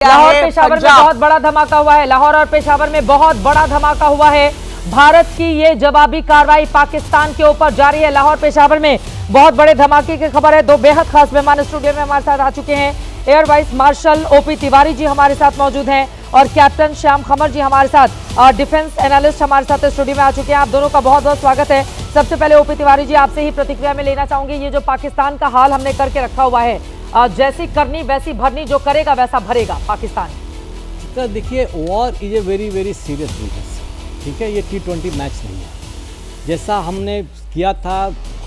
लाहौर पेशावर में बहुत बड़ा धमाका हुआ है। लाहौर और पेशावर में बहुत बड़ा धमाका हुआ है। भारत की ये जवाबी कार्रवाई पाकिस्तान के ऊपर जारी है। लाहौर पेशावर में बहुत बड़े धमाके की खबर है। दो बेहद खास मेहमान स्टूडियो में हमारे साथ आ चुके हैं। Air vice marshal OP Tiwari ji हमारे साथ मौजूद हैं और कैप्टन श्याम खमर जी हमारे साथ, डिफेंस एनालिस्ट हमारे साथ स्टूडियो में आ चुके हैं। आप दोनों का बहुत बहुत स्वागत है। सबसे पहले ओपी तिवारी जी, आपसे ही प्रतिक्रिया में लेना चाहूंगी। ये जो पाकिस्तान का हाल हमने करके रखा हुआ है, जैसी करनी वैसी भरनी, जो करेगा वैसा भरेगा पाकिस्तान। तो देखिए, war is a very very serious business. ठीक है, ये T20 मैच नहीं है। जैसा हमने किया था,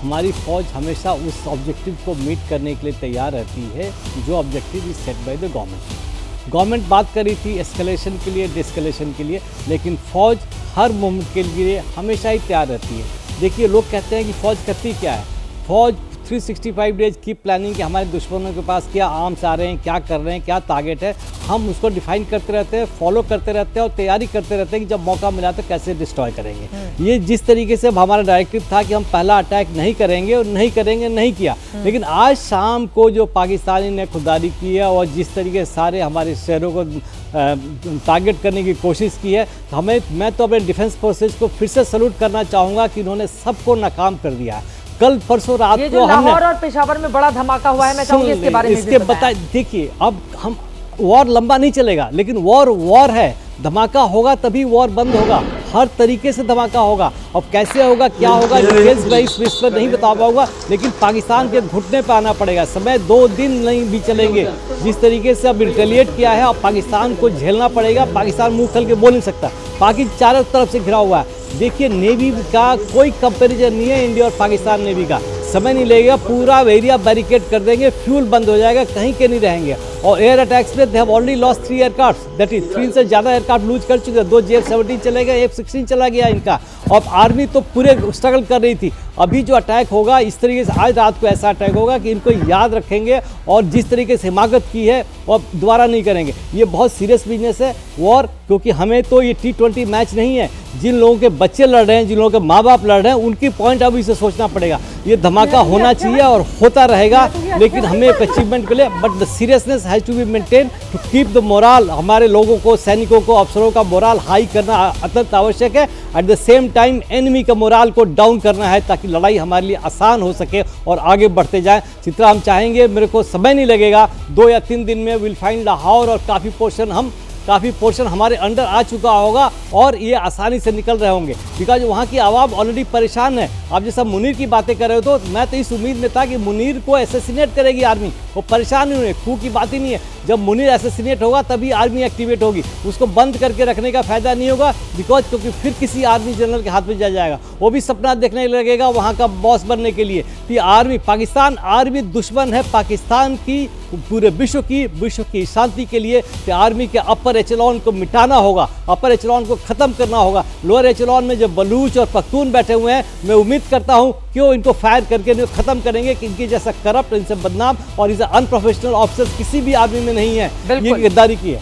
हमारी फौज हमेशा उस ऑब्जेक्टिव को मीट करने के लिए तैयार रहती है जो objective is set by the government. Government बात करी थी एस्केलेशन के लिए, डिस्केलेशन के लिए, लेकिन फौज हर मोमेंट के लिए हमेशा ही तैयार रहती है। देखिए, लोग कहते हैं कि फौज करती क्या है। फौज 365 डेज की प्लानिंग, कि हमारे दुश्मनों के पास क्या आर्म्स आ रहे हैं, क्या कर रहे हैं, क्या टारगेट है, हम उसको डिफाइन करते रहते हैं, फॉलो करते रहते हैं और तैयारी करते रहते हैं कि जब मौका मिला तो कैसे डिस्ट्रॉय करेंगे। ये जिस तरीके से हमारा डायरेक्टिव था कि हम पहला अटैक नहीं करेंगे और नहीं करेंगे, नहीं किया। लेकिन आज शाम को जो पाकिस्तानी ने खुदारी की है और जिस तरीके से सारे हमारे शहरों को टारगेट करने की कोशिश की है, तो मैं तो अपने डिफेंस फोर्सेज को फिर से सल्यूट करना चाहूँगा कि उन्होंने सबको नाकाम कर दिया है। कल परसों रात को लाहौर और पेशावर में बड़ा धमाका हुआ है, मैं चाहूंगी इसके बारे में इसके बताए। देखिए, अब हम वॉर लंबा नहीं चलेगा, लेकिन वॉर है। धमाका होगा तभी वॉर बंद होगा। हर तरीके से धमाका होगा। अब कैसे होगा, क्या होगा, डिटेल्स मैं इस विषय पर नहीं बता पाऊंगा, लेकिन पाकिस्तान के घुटने पर आना पड़ेगा। समय 2 दिन नहीं भी चलेंगे। जिस तरीके से अब रिटेलिएट किया है, अब पाकिस्तान को झेलना पड़ेगा। पाकिस्तान मुंह खोल के बोल नहीं सकता। पाकिस्तान चारों तरफ से घिरा हुआ है। देखिए, नेवी का कोई कंपैरिजन नहीं है इंडिया और पाकिस्तान नेवी का। समय नहीं लगेगा, पूरा एरिया बैरिकेड कर देंगे, फ्यूल बंद हो जाएगा, कहीं के नहीं रहेंगे। और एयर अटैक्स में they have already lost 3 aircraft, that is 3 से ज़्यादा एयरक्राफ्ट लूज कर चुके हैं। 2 JF-17 चले गए, F-16 चला गया इनका। और आर्मी तो पूरे स्ट्रगल कर रही थी। अभी जो अटैक होगा, इस तरीके से आज रात को ऐसा अटैक होगा कि इनको याद रखेंगे और जिस तरीके से हिमाकत की है वो दोबारा नहीं करेंगे। ये बहुत सीरियस बिजनेस है वॉर, क्योंकि हमें तो ये T20 मैच नहीं है। जिन लोगों के बच्चे लड़ रहे हैं, जिन लोगों के माँ बाप लड़ रहे हैं, उनकी पॉइंट ऑफ व्यू से सोचना पड़ेगा। ये धमाका होना चाहिए और होता रहेगा, लेकिन हमें एक अचीवमेंट के लिए, but the seriousness has to be maintain to keep the moral. हमारे लोगों को, सैनिकों को, अफसरों का मोरल हाई करना अत्यंत आवश्यक है। Eight the same time enemy का मोरल को डाउन करना है, ताकि लड़ाई हमारे लिए आसान हो सके और आगे बढ़ते जाएं। जितना हम चाहेंगे, मेरे को समय नहीं लगेगा, 2 या 3 दिन में विल फाइंड लाहौर और काफ़ी पोर्शन हमारे अंडर आ चुका होगा और ये आसानी से निकल रहे होंगे, बिकॉज वहाँ की आवाम ऑलरेडी परेशान है। आप जैसा मुनीर की बातें कर रहे हो, तो मैं तो इस उम्मीद में था कि मुनीर को एसेसिनेट करेगी आर्मी। वो परेशान नहीं हुए, खू की बात ही नहीं है। जब मुनीर एसेसिनेट होगा तभी आर्मी एक्टिवेट होगी। उसको बंद करके रखने का फायदा नहीं होगा, बिकॉज क्योंकि फिर किसी आर्मी जनरल के हाथ में जाएगा। वो भी सपना देखने लगेगा वहाँ का बॉस बनने के लिए। कि आर्मी, पाकिस्तान आर्मी दुश्मन है पाकिस्तान की, पूरे विश्व की शांति के लिए। तो आर्मी के अपर एचेलॉन को मिटाना होगा, अपर एचेलॉन को ख़त्म करना होगा। लोअर एचेलॉन में जो बलूच और पख्तून बैठे हुए हैं, मैं उम्मीद करता हूं कि वो इनको फायर करके इनको ख़त्म करेंगे, कि इनकी जैसा करप्ट, इनसे बदनाम और इनसे अनप्रोफेशनल ऑफिसर्स किसी भी आर्मी में नहीं है। ये गद्दारी की है।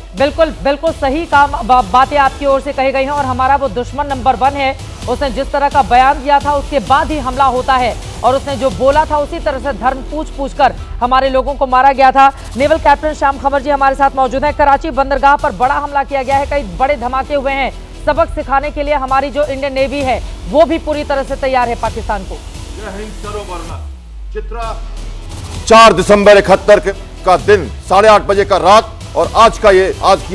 बिल्कुल सही बातें आपकी ओर से कही गई हैं। और हमारा वो दुश्मन नंबर 1 है, उसने जिस तरह का बयान दिया था उसके बाद ही हमला होता है, और उसने जो बोला था उसी तरह से धर्म पूछ कर हमारे लोगों को मारा गया था। नेवल कैप्टन श्याम खमर जी हमारे साथ मौजूद हैं। कराची बंदरगाह पर बड़ा हमला किया गया है, कई बड़े धमाके हुए हैं। सबक सिखाने के लिए हमारी जो इंडियन नेवी है वो भी पूरी तरह से तैयार है पाकिस्तान को। 4 दिसंबर 71 का दिन, 8:30 बजे का रात, और आज की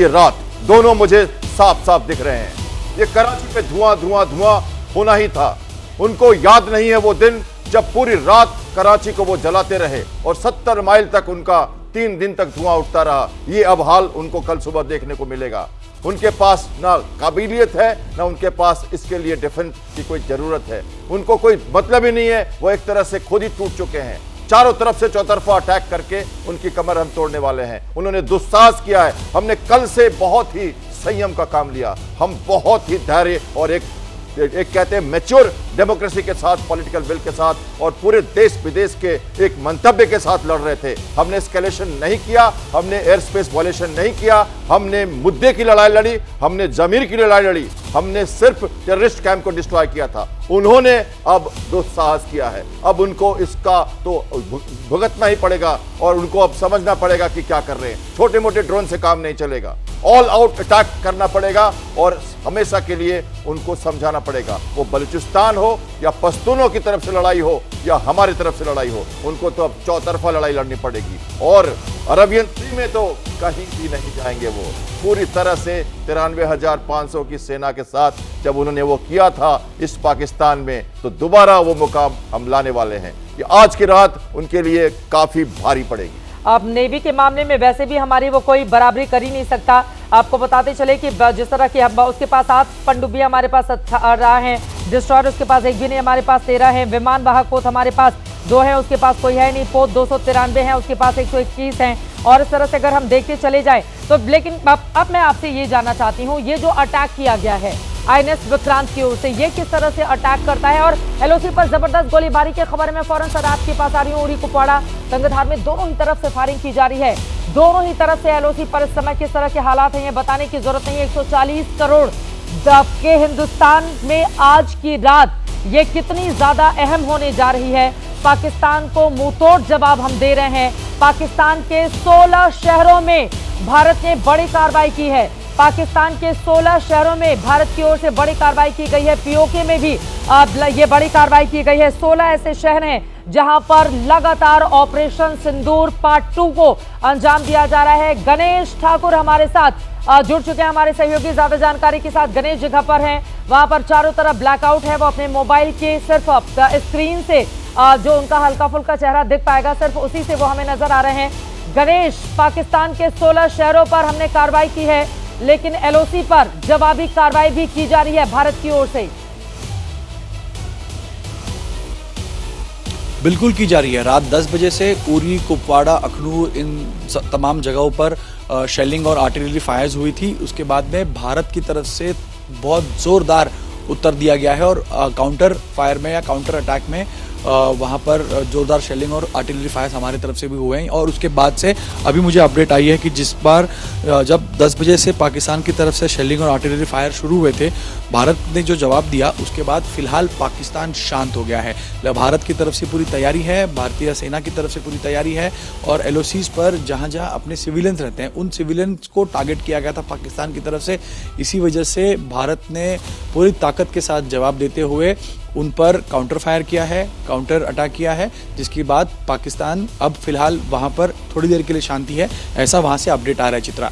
ये रात, दोनों मुझे साफ साफ दिख रहे हैं। ये कराची पे धुआं होना ही था। उनको याद नहीं है वो दिन जब पूरी रात कराची को वो जलाते रहे और 70 माइल तक उनका 3 दिन तक धुआं उठता रहा। ये अब हाल उनको कल सुबह देखने को मिलेगा। उनके पास ना काबिलियत है, ना उनके पास इसके लिए डिफेंस की कोई जरूरत है। उनको कोई मतलब ही नहीं है। वो एक तरह से खुद ही टूट चुके हैं। चारों तरफ से चौतरफा अटैक करके उनकी कमर हम तोड़ने वाले हैं। उन्होंने दुस्साहस किया है। हमने कल से बहुत ही संयम का काम लिया। हम बहुत ही धैर्य और एक कहते हैं मैच्योर डेमोक्रेसी के साथ, पॉलिटिकल विल के साथ और पूरे देश विदेश के एक मंतव्य के साथ लड़ रहे थे। हमने एस्केलेशन नहीं किया, हमने एयर स्पेस वायलेशन नहीं किया, हमने मुद्दे की लड़ाई लड़ी, हमने जमीर की लड़ाई लड़ी, हमने सिर्फ टेररिस्ट कैंप को डिस्ट्रॉय किया था, उन्होंने अब दुस्साहस किया है। अब उनको इसका तो भुगतना ही पड़ेगा और उनको अब समझना पड़ेगा कि क्या कर रहे हैं। छोटे मोटे ड्रोन से काम नहीं चलेगा, ऑल आउट अटैक करना पड़ेगा और हमेशा के लिए उनको समझाना पड़ेगा। वो बलूचिस्तान हो या पश्तूनों की तरफ से लड़ाई हो या हमारी तरफ से लड़ाई हो, उनको तो अब चौतरफा लड़ाई लड़नी पड़ेगी। और अरबियन सी में तो कहीं भी नहीं जाएंगे। वो पूरी तरह से 93,500 की सेना के साथ जब उन्होंने वो किया था इस पाकिस्तान में, तो दोबारा वो मुकाम हम लाने वाले हैं। कि आज की रात उनके लिए काफी भारी पड़ेगी। अब नेवी के मामले में वैसे भी हमारी वो कोई बराबरी कर ही नहीं सकता। आपको बताते चले कि जिस तरह की उसके पास 7 पनडुब्बी हमारे पास रहा है, डिस्ट्रॉयर उसके पास एक भी नहीं, हमारे पास 13 है, विमान वाहक पोत हमारे पास 2 है, उसके पास कोई है नहीं, पोत 293 है, उसके पास 121 हैं। और इस तरह से अगर हम देखते चले जाए तो, लेकिन अब मैं आपसे ये जानना चाहती हूँ, ये जो अटैक किया गया है INS विक्रांत की ओर से, ये किस तरह से अटैक करता है? और LOC पर जबरदस्त गोलीबारी की खबर मैं फौरन सर आपके पास आ रही हूँ। उरी कुपवाड़ा तंगधार में दोनों ही तरफ से फायरिंग की जा रही है। दोनों ही तरफ से LOC पर इस समय किस तरह के हालात हैं ये बताने की जरूरत नहीं है। 140 करोड़ के हिंदुस्तान में आज की रात ये कितनी ज्यादा अहम होने जा रही है। पाकिस्तान को मुंहतोड़ जवाब हम दे रहे हैं। पाकिस्तान के 16 शहरों में भारत ने बड़ी कार्रवाई की है। पाकिस्तान के 16 शहरों में भारत की ओर से बड़ी कार्रवाई की गई है। POK में भी ये बड़ी कार्रवाई की गई है। 16 ऐसे शहर हैं जहां पर लगातार ऑपरेशन सिंदूर पार्ट 2 को अंजाम दिया जा रहा है। गणेश ठाकुर हमारे साथ जुड़ चुके हैं, हमारे सहयोगी ज्यादा जानकारी के साथ। गणेश जगह पर हैं, वहां पर चारों तरफ ब्लैकआउट है। वो अपने मोबाइल के सिर्फ स्क्रीन से जो उनका हल्का फुल्का चेहरा दिख पाएगा, सिर्फ उसी से वो हमें नजर आ रहे हैं। गणेश, पाकिस्तान के 16 शहरों पर हमने कार्रवाई की है, लेकिन LOC पर जवाबी कार्रवाई भी की जा रही है भारत की ओर से। बिल्कुल की जा रही है। रात 10 बजे से उरी, कुपवाड़ा, अखनूर, इन तमाम जगहों पर शेलिंग और आर्टिलरी फायर्स हुई थी। उसके बाद में भारत की तरफ से बहुत जोरदार उत्तर दिया गया है और काउंटर फायर में या काउंटर अटैक में वहाँ पर जोरदार शेलिंग और आर्टिलरी फायर्स हमारी तरफ से भी हुए हैं। और उसके बाद से अभी मुझे अपडेट आई है कि जिस बार जब 10 बजे से पाकिस्तान की तरफ से शेलिंग और आर्टिलरी फायर शुरू हुए थे, भारत ने जो जवाब दिया उसके बाद फिलहाल पाकिस्तान शांत हो गया है। भारत की तरफ से पूरी तैयारी है, भारतीय सेना की तरफ से पूरी तैयारी है और LOCs पर जहाँ जहाँ अपने सिविलियंस रहते हैं उन सिविलियंस को टारगेट किया गया था पाकिस्तान की तरफ से। इसी वजह से भारत ने पूरी ताकत के साथ जवाब देते हुए उन पर काउंटर फायर किया है, काउंटर अटैक किया है, जिसके बाद पाकिस्तान अब फिलहाल वहां पर थोड़ी देर के लिए शांति है, ऐसा वहां से अपडेट आ रहा है। चित्रा,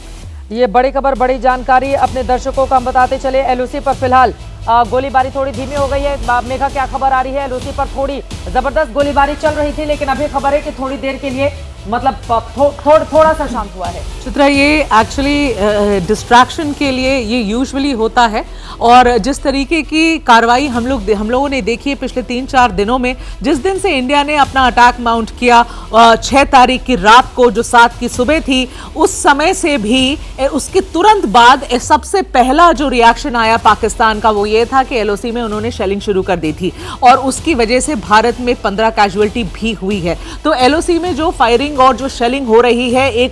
ये बड़ी खबर, बड़ी जानकारी अपने दर्शकों को हम बताते चले। LOC पर फिलहाल गोलीबारी थोड़ी धीमी हो गई है। मेघा, क्या खबर आ रही है? LOC पर थोड़ी जबरदस्त गोलीबारी चल रही थी, लेकिन अभी खबर है कि थोड़ी देर के लिए मतलब थोड़ा सा शांत हुआ है। चित्रा, ये एक्चुअली डिस्ट्रैक्शन के लिए ये यूजुअली होता है और जिस तरीके की कार्रवाई हम लोगों ने देखी है पिछले 3-4 दिनों में, जिस दिन से इंडिया ने अपना अटैक माउंट किया 6 तारीख की रात को जो 7 की सुबह थी, उस समय से भी उसके तुरंत बाद सबसे पहला जो रिएक्शन आया पाकिस्तान का वो ये था कि LOC में उन्होंने शेलिंग शुरू कर दी थी और उसकी वजह से भारत में 15 कैजुअल्टी भी हुई है। तो LOC में जो फायरिंग और जो शेलिंग हो रही है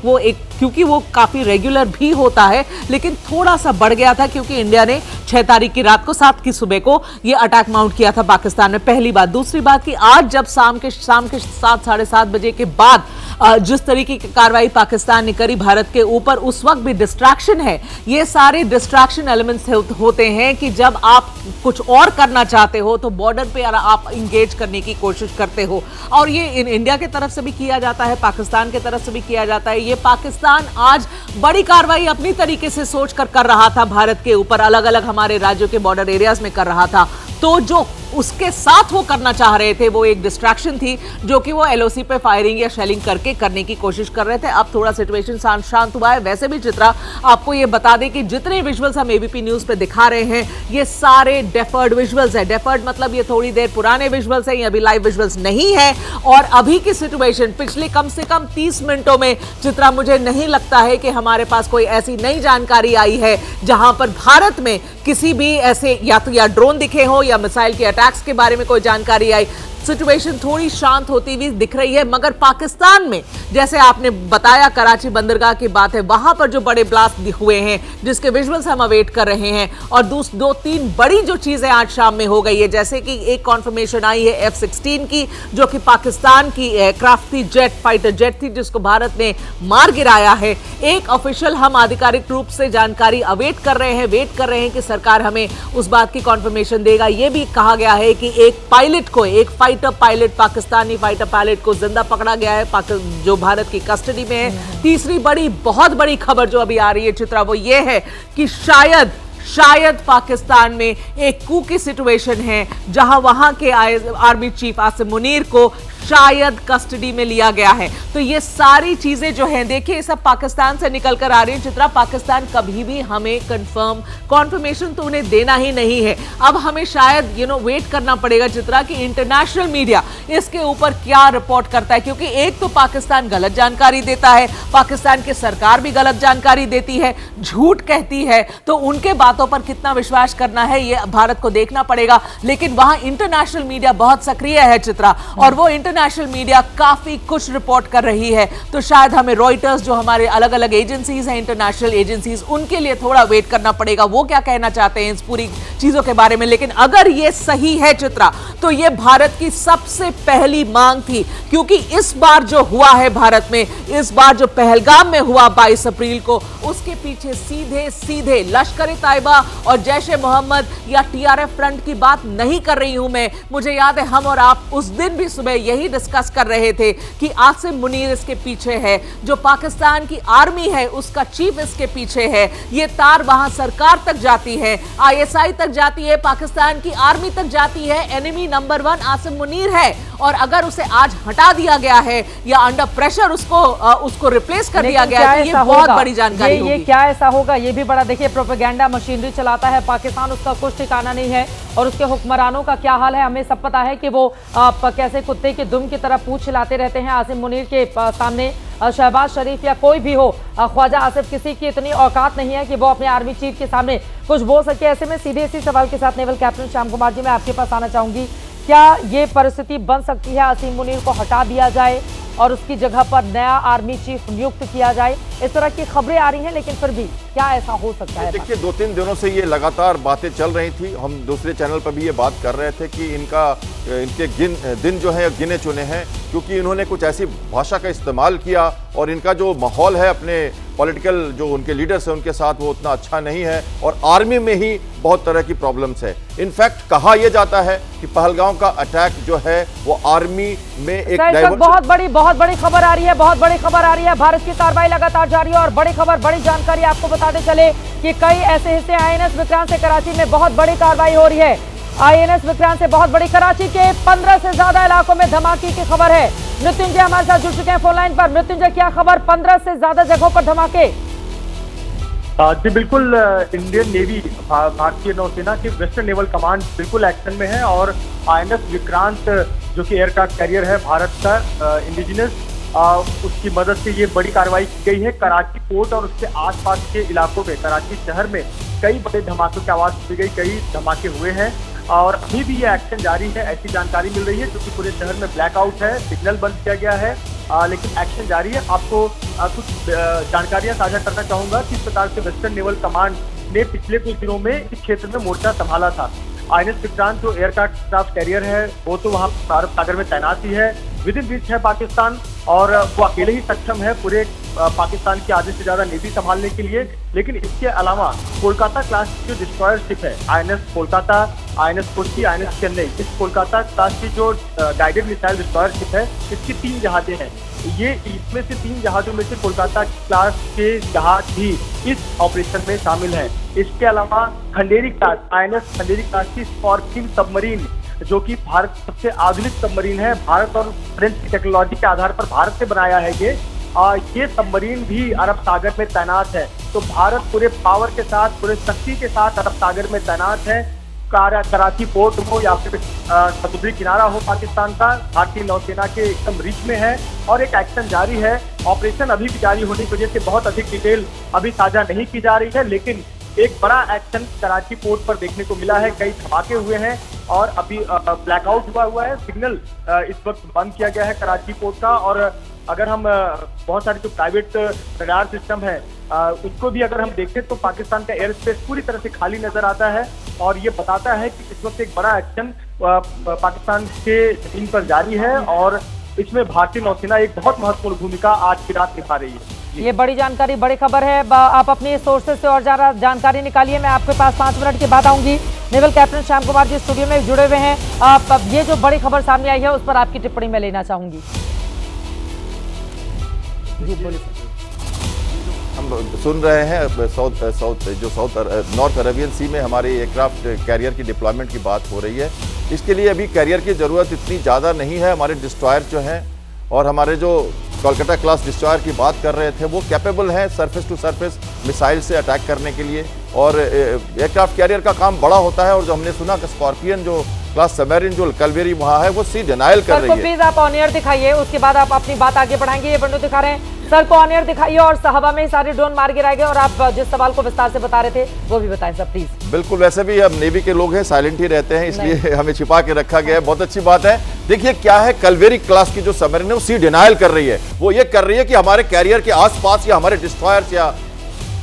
क्योंकि वो काफी रेगुलर भी होता है, लेकिन थोड़ा सा बढ़ गया था क्योंकि इंडिया ने 6 तारीख की रात को 7 की सुबह को ये अटैक माउंट किया था पाकिस्तान में। पहली बात। दूसरी बात कि आज जब शाम के 7, साढ़े 7 बजे के बाद जिस तरीके की कार्रवाई पाकिस्तान ने करी भारत के ऊपर, उस वक्त भी डिस्ट्रैक्शन है। ये सारे डिस्ट्रैक्शन एलिमेंट्स होते हैं कि जब आप कुछ और करना चाहते हो तो बॉर्डर पे आप इंगेज करने की कोशिश करते हो और ये इंडिया की तरफ से भी किया जाता है, पाकिस्तान की तरफ से भी किया जाता है। ये पाकिस्तान आज बड़ी कार्रवाई अपनी तरीके से सोच कर रहा था भारत के ऊपर, अलग अलग हमारे राज्यों के बॉर्डर एरियाज में कर रहा था। तो जो उसके साथ वो करना चाह रहे थे वो एक डिस्ट्रैक्शन थी जो कि वो LOC पे फायरिंग या शेलिंग करके करने की कोशिश कर रहे थे। अब थोड़ा सिचुएशन शांत हुआ है। वैसे भी चित्रा, आपको ये बता दें कि जितने विजुअल्स हम ABP न्यूज पे दिखा रहे हैं ये सारे डेफर्ड विजुअल्स है। डेफर्ड मतलब ये थोड़ी देर पुराने विजुअल्स है, ये अभी लाइव विजुअल्स नहीं है। और अभी की सिचुएशन पिछले कम से कम 30 मिनटों में चित्रा, मुझे नहीं लगता है कि हमारे पास कोई ऐसी नई जानकारी आई है जहां पर भारत में किसी भी ऐसे या तो ड्रोन दिखे हो या मिसाइल के अटैक्स के बारे में कोई जानकारी आई। सिचुएशन थोड़ी शांत होती हुई दिख रही है। मगर पाकिस्तान में जैसे आपने बताया, कराची बंदरगाह की बात है, वहां पर जो बड़े ब्लास्ट हुए हैं जिसके विजुअल्स हम अवेट कर रहे हैं, और दो तीन बड़ी जो चीजें आज शाम में हो गई है, जैसे कि एक कॉन्फर्मेशन आई है F-16 की, जो कि पाकिस्तान की एयरक्राफ्ट थी, जेट फाइटर जेट थी, जिसको भारत ने मार गिराया है। एक ऑफिशियल हम आधिकारिक रूप से जानकारी अवेट कर रहे हैं, वेट कर रहे हैं कि सरकार हमें उस बात की कॉन्फर्मेशन देगा। यह भी कहा गया है कि एक पायलट को, एक fighter pilot, Pakistani fighter pilot को जिंदा पकड़ा गया है, जो भारत की कस्टडी में है। तीसरी बड़ी, बहुत बड़ी खबर जो अभी आ रही है चित्रा, वो ये है कि शायद पाकिस्तान में एक कू की सिचुएशन है, जहां वहां के आर्मी चीफ आसिम मुनीर को शायद कस्टडी में लिया गया है। तो ये सारी चीजें जो हैं, देखिए सब पाकिस्तान से निकल कर आ रही है चित्रा। पाकिस्तान कभी भी हमें कॉन्फर्मेशन तो उन्हें देना ही नहीं है। अब हमें शायद वेट करना पड़ेगा चित्रा कि इंटरनेशनल मीडिया इसके ऊपर क्या रिपोर्ट करता है, क्योंकि एक तो पाकिस्तान गलत जानकारी देता है, पाकिस्तान की सरकार भी गलत जानकारी देती है, झूठ कहती है, तो उनके बातों पर कितना विश्वास करना है ये भारत को देखना पड़ेगा। लेकिन वहां इंटरनेशनल मीडिया बहुत सक्रिय है चित्रा, और वो इंटरनेशनल मीडिया काफी कुछ रिपोर्ट कर रही है। तो शायद हमें रॉयटर्स, जो हमारे अलग अलग एजेंसीज हैं, इंटरनेशनल एजेंसीज, उनके लिए थोड़ा वेट करना पड़ेगा, वो क्या कहना चाहते हैं इस पूरी चीजों के बारे में। लेकिन अगर ये सही है चित्रा, तो ये भारत की सबसे पहली मांग थी, क्योंकि इस बार जो हुआ है भारत में, इस बार जो पहलगाम में हुआ 22 अप्रैल को, उसके पीछे सीधे लश्कर-ए-तैयबा और जैश-ए-मोहम्मद या TRF फ्रंट की बात नहीं कर रही हूं मैं। मुझे याद है हम और आप उस दिन भी सुबह यही डिस्कस कर रहे थे कि आसिम मुनीर इसके पीछे है, जो पाकिस्तान की आर्मी है उसका चीफ इसके पीछे है। ये तार वहां सरकार तक जाती है, ISI तक जाती है, पाकिस्तान की आर्मी तक जाती है। एनिमी नंबर 1 आसिम मुनीर है, और अगर उसे आज हटा दिया गया है या अंडर प्रेशर उसको रिप्लेस कर दिया गया है, तो ये बहुत बड़ी जानकारी होगी। ये क्या ऐसा होगा, ये भी बड़ा, देखिए प्रोपेगेंडा मशीनरी चलाता है पाकिस्तान, उसका कुछ ठिकाना नहीं है, और उसके हुक्मरानों का क्या हाल है हमें सब पता है कि वो कैसे कुत्ते की दुम की तरह पूंछ हिलाते रहते हैं आसिम मुनीर के सामने। शहबाज शरीफ या कोई भी हो, ख्वाजा आसिफ, किसी की इतनी औकात नहीं है कि वो अपने आर्मी चीफ के सामने कुछ बोल सके। ऐसे में सीधे इसी सवाल के साथ नेवल कैप्टन श्याम कुमार जी, मैं आपके पास आना चाहूंगी, क्या ये परिस्थिति बन सकती है आसिम मुनीर को हटा दिया जाए और उसकी जगह पर नया आर्मी चीफ नियुक्त किया जाए? इस तरह की खबरें आ रही हैं, लेकिन फिर भी क्या ऐसा हो सकता है? देखिए 2-3 दिनों से ये लगातार बातें चल रही थी। हम दूसरे चैनल पर भी ये बात कर रहे थे कि इनके दिन जो है गिने चुने हैं, क्योंकि इन्होंने कुछ ऐसी भाषा का इस्तेमाल किया, और इनका जो माहौल है अपने पॉलिटिकल जो उनके लीडर्स हैं उनके साथ, वो उतना अच्छा नहीं है, और आर्मी में ही बहुत तरह की प्रॉब्लम्स है। इनफैक्ट कहा यह जाता है कि पहलगाम का अटैक जो है वो आर्मी में एक बहुत बड़ी खबर आ रही है, बहुत बड़ी खबर आ रही है। भारत की कार्रवाई लगातार जारी है, और बड़ी खबर, बड़ी जानकारी आपको बताते चले कि कई ऐसे हिस्से INS विक्रांत से कराची में बहुत बड़ी कार्रवाई हो रही है। INS विक्रांत से बहुत बड़ी, कराची के 15 से ज्यादा इलाकों में धमाके की खबर है। मृत्युंजय हमारे साथ जुड़ चुके हैं फोन लाइन पर। मृत्युंजय, क्या खबर, 15 से ज्यादा जगहों पर धमाके? जी बिल्कुल, इंडियन नेवी, भारतीय नौसेना की वेस्टर्न नेवल कमांड बिल्कुल एक्शन में है, और INS विक्रांत जो कि एयरक्राफ्ट कैरियर है भारत का इंडिजिनस, उसकी मदद से ये बड़ी कार्रवाई की गई है। कराची पोर्ट और उसके आसपास के इलाकों में, कराची शहर में कई बड़े धमाकों की आवाज सुनी गई, कई धमाके हुए हैं, और अभी भी ये एक्शन जारी है, ऐसी जानकारी मिल रही है, क्योंकि पूरे शहर में ब्लैकआउट है, सिग्नल बंद किया गया है, लेकिन एक्शन जारी है। आपको कुछ जानकारियां साझा करना चाहूंगा। किस प्रकार से वेस्टर्न नेवल कमांड ने पिछले कुछ दिनों में इस क्षेत्र में मोर्चा संभाला था। INS विक्रांत जो एयरक्राफ्ट कैरियर है, वो तो वहाँ अरब सागर में तैनात ही है, विद इन रीच है पाकिस्तान, और वो अकेले ही सक्षम है पूरे पाकिस्तान की आधे से ज्यादा नेवी संभालने के लिए। लेकिन इसके अलावा कोलकाता क्लास की जो डिस्ट्रॉयर शिप है, INS Kolkata, INS Kochi, INS Chennai, इस कोलकाता क्लास की जो गाइडेड मिसाइल डिस्ट्रॉयर शिप है, इसकी 3 जहाजें हैं। ये इसमें से 3 जहाजों में से कोलकाता क्लास के जहाज भी इस ऑपरेशन में शामिल हैं। इसके अलावा Khanderi class, INS Khanderi class की स्कॉर्पियन सबमरीन, जो कि भारत सबसे आधुनिक सबमरीन है, भारत और फ्रेंच की टेक्नोलॉजी के आधार पर भारत से बनाया है ये सबमरीन भी अरब सागर में तैनात है। तो भारत पूरे पावर के साथ, पूरे शक्ति के साथ अरब सागर में तैनात है। कराची पोर्ट हो या फिर समुद्री किनारा हो पाकिस्तान का, भारतीय नौसेना के एकदम रीच में है, और एक एक्शन जारी है। ऑपरेशन अभी भी जारी होने की वजह से बहुत अधिक डिटेल अभी साझा नहीं की जा रही है, लेकिन एक बड़ा एक्शन कराची पोर्ट पर देखने को मिला है। कई धमाके हुए हैं और अभी ब्लैकआउट हुआ है। सिग्नल इस वक्त बंद किया गया है कराची पोर्ट का। और अगर हम बहुत सारे जो प्राइवेट रडार सिस्टम है उसको भी अगर हम देखें तो पाकिस्तान का एयर स्पेस पूरी तरह से खाली नजर आता है। और ये बताता है कि इस वक्त एक बड़ा एक्शन पाकिस्तान के जमीन पर जारी है और इसमें भारतीय नौसेना एक बहुत महत्वपूर्ण भूमिका आज की रात निभा रही है। ये बड़ी जानकारी, बड़ी खबर है। आप अपने सोर्सेज से और ज्यादा जानकारी निकालिए। मैं आपके पास 5 मिनट के बाद आऊंगी। Naval captain Shyam Kumar ji studio में जुड़े हुए हैं। आप ये जो बड़ी खबर सामने आई है उस पर आपकी टिप्पणी मैं लेना चाहूंगी। जी बोलिए। हम सुन रहे हैं नॉर्थ अरेबियन सी में हमारे एयरक्राफ्ट कैरियर की डिप्लॉयमेंट की बात हो रही है। इसके लिए अभी कैरियर की ज़रूरत इतनी ज़्यादा नहीं है। हमारे डिस्ट्रॉयर जो हैं और हमारे जो कोलकाता क्लास डिस्ट्रॉयर की बात कर रहे थे वो कैपेबल हैं सरफेस टू सरफेस मिसाइल से अटैक करने के लिए। और एयरक्राफ्ट कैरियर का काम बड़ा होता है। और जो हमने सुना कि स्कॉर्पियन जो क्लास सबमरीन जो कलवेरी वहाँ है वो सी डिनाइल कर रही है। प्लीज आप ऑन एयर दिखाइए, उसके बाद आप अपनी बात आगे बढ़ाएंगे। ये बंडू दिखा रहे हैं, सर को ऑन एयर दिखाइए। और हवा में ही सारे ड्रोन मार गिराए गए। और आप जिस सवाल को विस्तार से बता रहे थे वो भी बताएं सर प्लीज। बिल्कुल, वैसे भी हम नेवी के लोग हैं, साइलेंट ही रहते हैं, इसलिए हमें छिपा के रखा गया है। बहुत अच्छी बात है। देखिए क्या है, कलवेरी क्लास की जो सबमरीन है वो सी डिनाइल कर रही है। वो ये कर रही है कि हमारे कैरियर के आसपास या हमारे डिस्ट्रॉयर्स या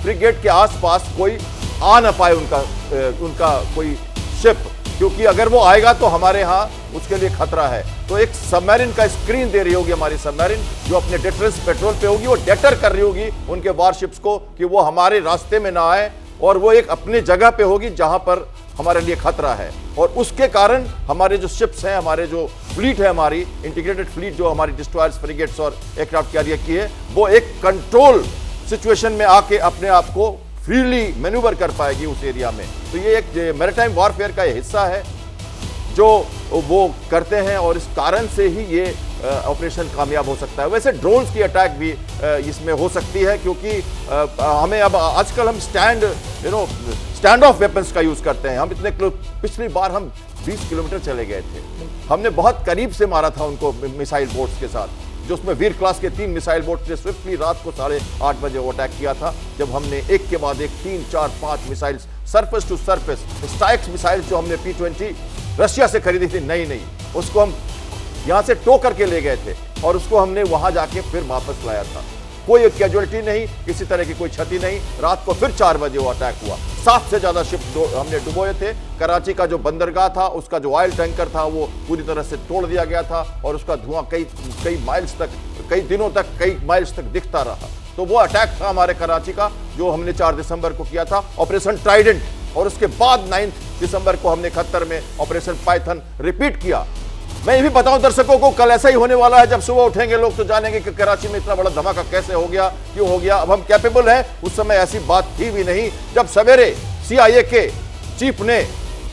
फ्रिगेट के आसपास कोई आ ना पाए उनका कोई शिप, क्योंकि अगर वो आएगा तो हमारे यहाँ उसके लिए खतरा है। तो एक सबमरीन का स्क्रीन दे रही होगी हमारी सबमरीन, जो अपने डिटरेंस पेट्रोल पे होगी। वो डेटर कर रही होगी उनके वारशिप्स को कि वो हमारे रास्ते में ना आए। और वो एक अपनी जगह पे होगी जहां पर हमारे लिए खतरा है। और उसके कारण हमारे जो शिप्स हैं, हमारे जो फ्लीट है, हमारी इंटीग्रेटेड फ्लीट जो हमारी डिस्ट्रॉयर्स, फ्रिगेट्स और एयरक्राफ्ट कैरियर की है, वो एक कंट्रोल सिचुएशन में आके अपने आप को फ्रीली मैन्यूवर कर पाएगी उस एरिया में। तो ये एक मैरीटाइम वॉरफेयर का हिस्सा है जो वो करते हैं। और इस कारण से ही ये ऑपरेशन कामयाब हो सकता है। वैसे ड्रोन्स की अटैक भी इसमें हो सकती है, क्योंकि हमें अब आजकल हम स्टैंड ऑफ वेपन्स का यूज करते हैं। हम पिछली बार हम 20 किलोमीटर चले गए थे। हमने बहुत करीब से मारा था उनको मिसाइल बोट्स के साथ, जो उसमें वीर क्लास के 3 मिसाइल बोट ने स्विफ्टली रात को 8:30 बजे वो अटैक किया था, जब हमने एक के बाद एक 3, 4, 5 missile surface to surface strikes missile जो हमने P-20 रशिया से खरीदी थी नई उसको हम यहाँ से टो करके ले गए थे और उसको हमने वहां जाके फिर वापस लाया था। कोई कैजुअलिटी नहीं, किसी तरह की कोई क्षति नहीं। रात को फिर 4 बजे वो अटैक हुआ। 7 से ज्यादा शिप हमने डुबोए थे। कराची का जो बंदरगाह था, उसका जो ऑयल टैंकर था वो पूरी तरह से तोड़ दिया गया था और उसका धुआं कई माइल्स तक, कई दिनों तक, कई माइल्स तक दिखता रहा। तो वो अटैक था हमारे कराची का, जो हमने 4 दिसंबर को किया था, ऑपरेशन ट्राइडेंट। और उसके बाद 9 दिसंबर को हमने खत्तर में ऑपरेशन पाइथन रिपीट किया। मैं ये भी बताऊं दर्शकों को, कल ऐसा ही होने वाला है। जब सुबह उठेंगे लोग तो जानेंगे कि कराची में इतना बड़ा धमाका कैसे हो गया, क्यों हो गया। अब हम कैपेबल हैं, उस समय ऐसी बात थी भी नहीं। जब सवेरे CIA के चीफ ने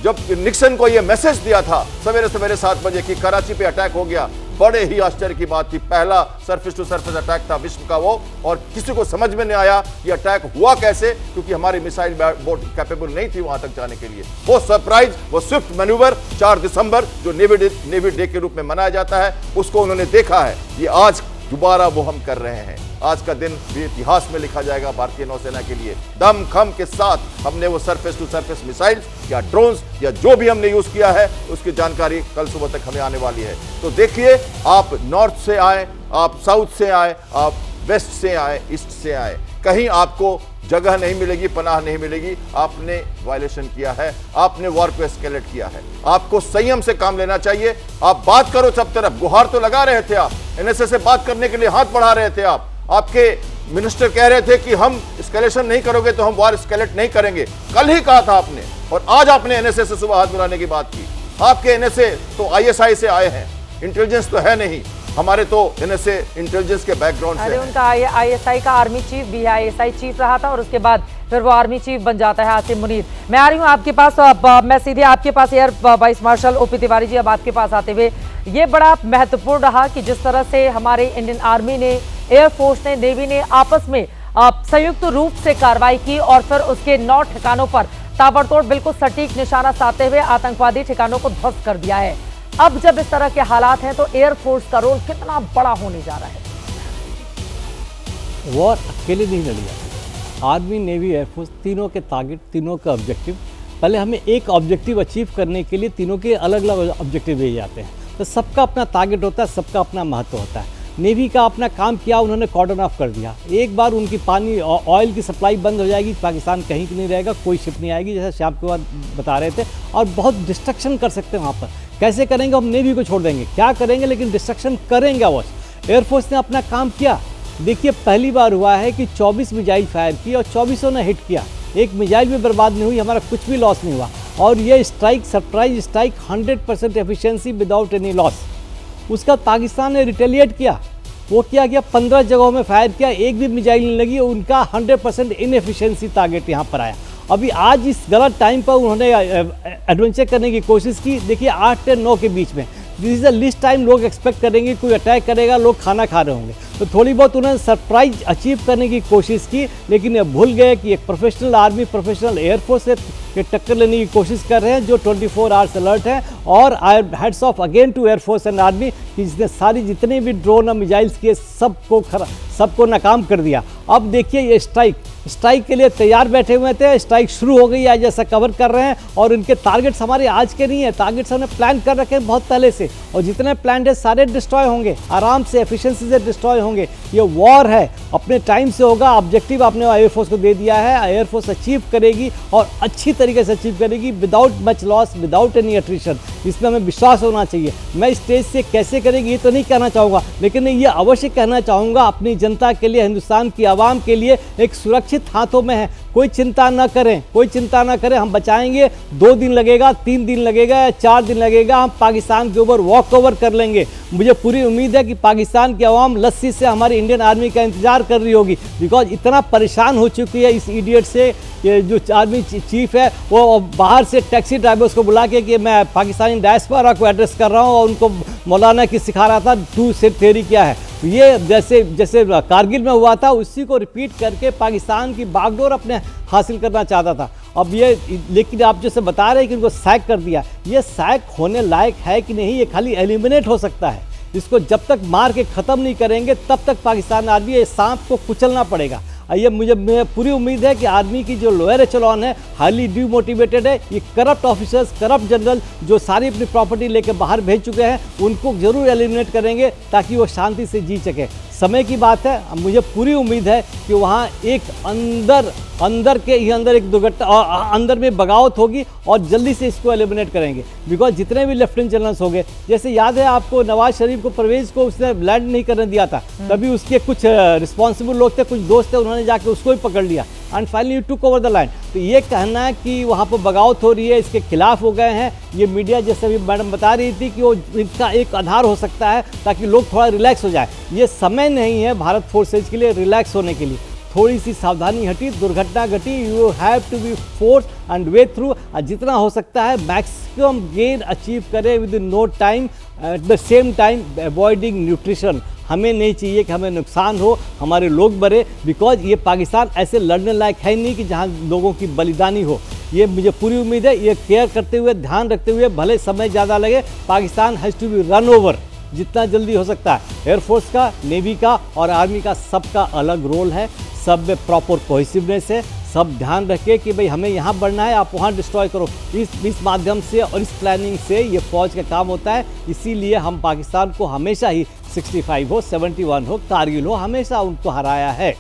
जब निक्सन को यह मैसेज दिया था सवेरे 7 बजे कि कराची पे अटैक हो गया, बड़े ही आश्चर्य की बात थी। पहला सरफेस टू सरफेस अटैक था विश्व का वो, और किसी को समझ में नहीं आया कि अटैक हुआ कैसे, क्योंकि हमारी मिसाइल बोट कैपेबल नहीं थी वहां तक जाने के लिए। वो सरप्राइज, वो स्विफ्ट मैन्यूवर 4 दिसंबर जो नेवी डे के रूप में मनाया जाता है, उसको उन्होंने देखा है। ये आज दोबारा वो हम कर रहे हैं। आज का दिन भी इतिहास में लिखा जाएगा भारतीय नौसेना के लिए। दमखम के साथ हमने वो सरफेस टू सरफेस मिसाइल या ड्रोन्स या जो भी हमने यूज किया है उसकी जानकारी कल सुबह तक हमें आने वाली है। तो देखिए, आप नॉर्थ से आए, आप साउथ से आए, आप वेस्ट से आए, ईस्ट से आए, कहीं आपको जगह नहीं मिलेगी, पनाह नहीं मिलेगी। आपने वायलेशन किया है, आपने वॉर को एस्केलेट किया है। आपको संयम से काम लेना चाहिए। आप बात करो सब तरफ, गुहार तो लगा रहे थे आप, NSA से बात करने के लिए हाथ बढ़ा रहे थे आप। आपके मिनिस्टर कह रहे थे कि हम एस्केलेशन नहीं करोगे तो हम वॉर एस्केलेट नहीं करेंगे। कल ही कहा था आपने, और आज आपने NSA से सुबह हाथ मिलाने की बात की। आपके NSA तो ISI से आए हैं, इंटेलिजेंस तो है नहीं। हमारे तो NSA इंटेलिजेंस के बैकग्राउंड से। उनका ISI का आर्मी चीफ भी है, ISI चीफ रहा था और उसके बाद फिर वो आर्मी चीफ बन जाता है आसिम मुनीर। मैं आ रही हूँ आपके पास, मैं सीधे आपके पास air vice marshal OP Tiwari ji, अब आपके पास आते हुए, ये बड़ा महत्वपूर्ण रहा कि जिस तरह से हमारे इंडियन आर्मी ने, एयरफोर्स ने, नेवी ने आपस में संयुक्त रूप से कार्रवाई की और फिर उसके 9 ठिकानों पर ताबड़तोड़ बिल्कुल सटीक निशाना साधते हुए आतंकवादी ठिकानों को ध्वस्त कर दिया है। अब जब इस तरह के हालात हैं तो एयरफोर्स का रोल कितना बड़ा होने जा रहा है? वॉर अकेले नहीं लड़ी जाती, आर्मी, नेवी, एयरफोर्स तीनों के टारगेट, तीनों का ऑब्जेक्टिव, पहले हमें एक ऑब्जेक्टिव अचीव करने के लिए तीनों के अलग अलग ऑब्जेक्टिव दिए जाते हैं। तो सबका अपना टारगेट होता है, सबका अपना महत्व होता है। नेवी का अपना काम किया, उन्होंने कॉर्डन ऑफ कर दिया। एक बार उनकी पानी ऑयल की सप्लाई बंद हो जाएगी, पाकिस्तान कहीं नहीं रहेगा, कोई शिप नहीं आएगी, जैसे श्याम कुमार बता रहे थे। और बहुत डिस्ट्रक्शन कर सकते हैं वहाँ पर। कैसे करेंगे? हम नेवी को छोड़ देंगे, क्या करेंगे, लेकिन डिस्ट्रक्शन करेंगे अवश्य। एयरफोर्स ने अपना काम किया। देखिए, पहली बार हुआ है कि 24 मिसाइल फायर की और 24 ने हिट किया। एक मिसाइल भी बर्बाद नहीं हुई, हमारा कुछ भी लॉस नहीं हुआ। और ये strike, surprise strike, 100% efficiency without any loss. उसका पाकिस्तान ने रिटेलिएट किया। वो क्या किया, 15 जगहों में फायर किया, एक भी मिसाइल नहीं लगी। उनका 100% इनएफिशिएंसी टारगेट यहाँ पर आया। अभी आज इस गलत टाइम पर उन्होंने एडवेंचर करने की कोशिश की। देखिए 8 से 9 के बीच में, this is the least time लोग एक्सपेक्ट करेंगे कोई अटैक करेगा, लोग खाना खा रहे होंगे। तो थोड़ी बहुत उन्होंने सरप्राइज अचीव करने की कोशिश की, लेकिन ये भूल गए कि एक प्रोफेशनल आर्मी, प्रोफेशनल एयरफोर्स से ये टक्कर लेने की कोशिश कर रहे हैं, जो 24 आवर्स अलर्ट है। और I hats off again to air force and army कि जिसने सारी जितने भी ड्रोन और मिसाइल्स किए सबको नाकाम कर दिया। अब देखिए ये स्ट्राइक के लिए तैयार बैठे हुए थे। स्ट्राइक शुरू हो गई है, जैसा कवर कर रहे हैं। और इनके टारगेट्स हमारे आज के नहीं है, टारगेट्स हमने प्लान कर रखे हैं बहुत पहले से। और जितने प्लान है सारे डिस्ट्रॉय होंगे, आराम से, एफिशिएंसी से डिस्ट्रॉय होंगे। ये वॉर है, अपने टाइम से होगा। ऑब्जेक्टिव आपने एयरफोर्स को दे दिया है, एयरफोर्स अचीव करेगी और अच्छी तरीके से अचीव करेगी, without much loss, without any attrition. इसमें हमें विश्वास होना चाहिए। मैं स्टेज से कैसे करेगी ये तो नहीं कहना चाहूँगा, लेकिन ये अवश्य कहना चाहूँगा अपनी जनता के लिए, हिंदुस्तान की आवाम के लिए एक सुरक्षित हाथों में है। कोई चिंता ना करें, कोई चिंता ना करें, हम बचाएंगे। 2 दिन लगेगा, 3 दिन लगेगा या 4 दिन लगेगा, हम पाकिस्तान के ऊपर वॉक ओवर कर लेंगे। मुझे पूरी उम्मीद है कि पाकिस्तान की आवाम लस्सी से हमारी इंडियन आर्मी का इंतजार कर रही होगी, बिकॉज इतना परेशान हो चुकी है इस इडियट से। ये जो आर्मी चीफ है वो बाहर से टैक्सी ड्राइवर्स को बुला के कि मैं पाकिस्तानी डायस्पोरा को एड्रेस कर रहा हूँ और उनको मौलाना की सिखा रहा था टू सेट थ्योरी क्या है। ये जैसे कारगिल में हुआ था, उसी को रिपीट करके पाकिस्तान की बागडोर अपने हासिल करना चाहता था। अब ये, लेकिन आप जैसे बता रहे हैं कि इनको सैक कर दिया, ये सैक होने लायक है कि नहीं, ये खाली एलिमिनेट हो सकता है। इसको जब तक मार के ख़त्म नहीं करेंगे तब तक पाकिस्तान आर्मी ये सांप को कुचलना पड़ेगा। ये मुझे पूरी उम्मीद है कि आर्मी की जो लोअर एचेलॉन है हाईली डिमोटिवेटेड है। ये करप्ट ऑफिसर्स, करप्ट जनरल जो सारी अपनी प्रॉपर्टी लेकर बाहर भेज चुके हैं, उनको जरूर एलिमिनेट करेंगे ताकि वो शांति से जी सके। समय की बात है, मुझे पूरी उम्मीद है कि वहाँ एक अंदर एक दुर्घटना, अंदर में बगावत होगी और जल्दी से इसको एलिमिनेट करेंगे। बिकॉज जितने भी लेफ्टिनेंट जनरल्स हो गए, जैसे याद है आपको नवाज शरीफ को, परवेज को उसने लैंड नहीं करने दिया था, तभी उसके कुछ रिस्पॉन्सिबल लोग थे, कुछ दोस्त थे, उन्होंने जाके उसको भी पकड़ लिया and finally took over the land. तो ये कहना है कि वहाँ पर बगावत हो रही है, इसके खिलाफ हो गए हैं, ये मीडिया जैसे भी मैडम बता रही थी कि वो इसका एक आधार हो सकता है ताकि लोग थोड़ा रिलैक्स हो जाए। ये समय नहीं है भारत फोर्सेज के लिए रिलैक्स होने के लिए। थोड़ी सी सावधानी हटी, दुर्घटना घटी, you have to be force and way through. जितना हो सकता है मैक्सिमम गेन अचीव करें with no time, at the same time avoiding nutrition. हमें नहीं चाहिए कि हमें नुकसान हो, हमारे लोग मरे, बिकॉज ये पाकिस्तान ऐसे लड़ने लायक है नहीं कि जहाँ लोगों की बलिदानी हो। ये मुझे पूरी उम्मीद है, ये केयर करते हुए, ध्यान रखते हुए, भले समय ज़्यादा लगे, Pakistan has to be run over जितना जल्दी हो सकता है। एयरफोर्स का, नेवी का और आर्मी का सबका अलग रोल है, सब में प्रॉपर कोहेसिवनेस है। सब ध्यान रखें कि भाई हमें यहाँ बढ़ना है, आप वहाँ डिस्ट्रॉय करो। इस माध्यम से और इस प्लानिंग से ये फौज का काम होता है। इसीलिए हम पाकिस्तान को हमेशा ही 65 हो, 71 हो, कारगिल हो, हमेशा उनको हराया है।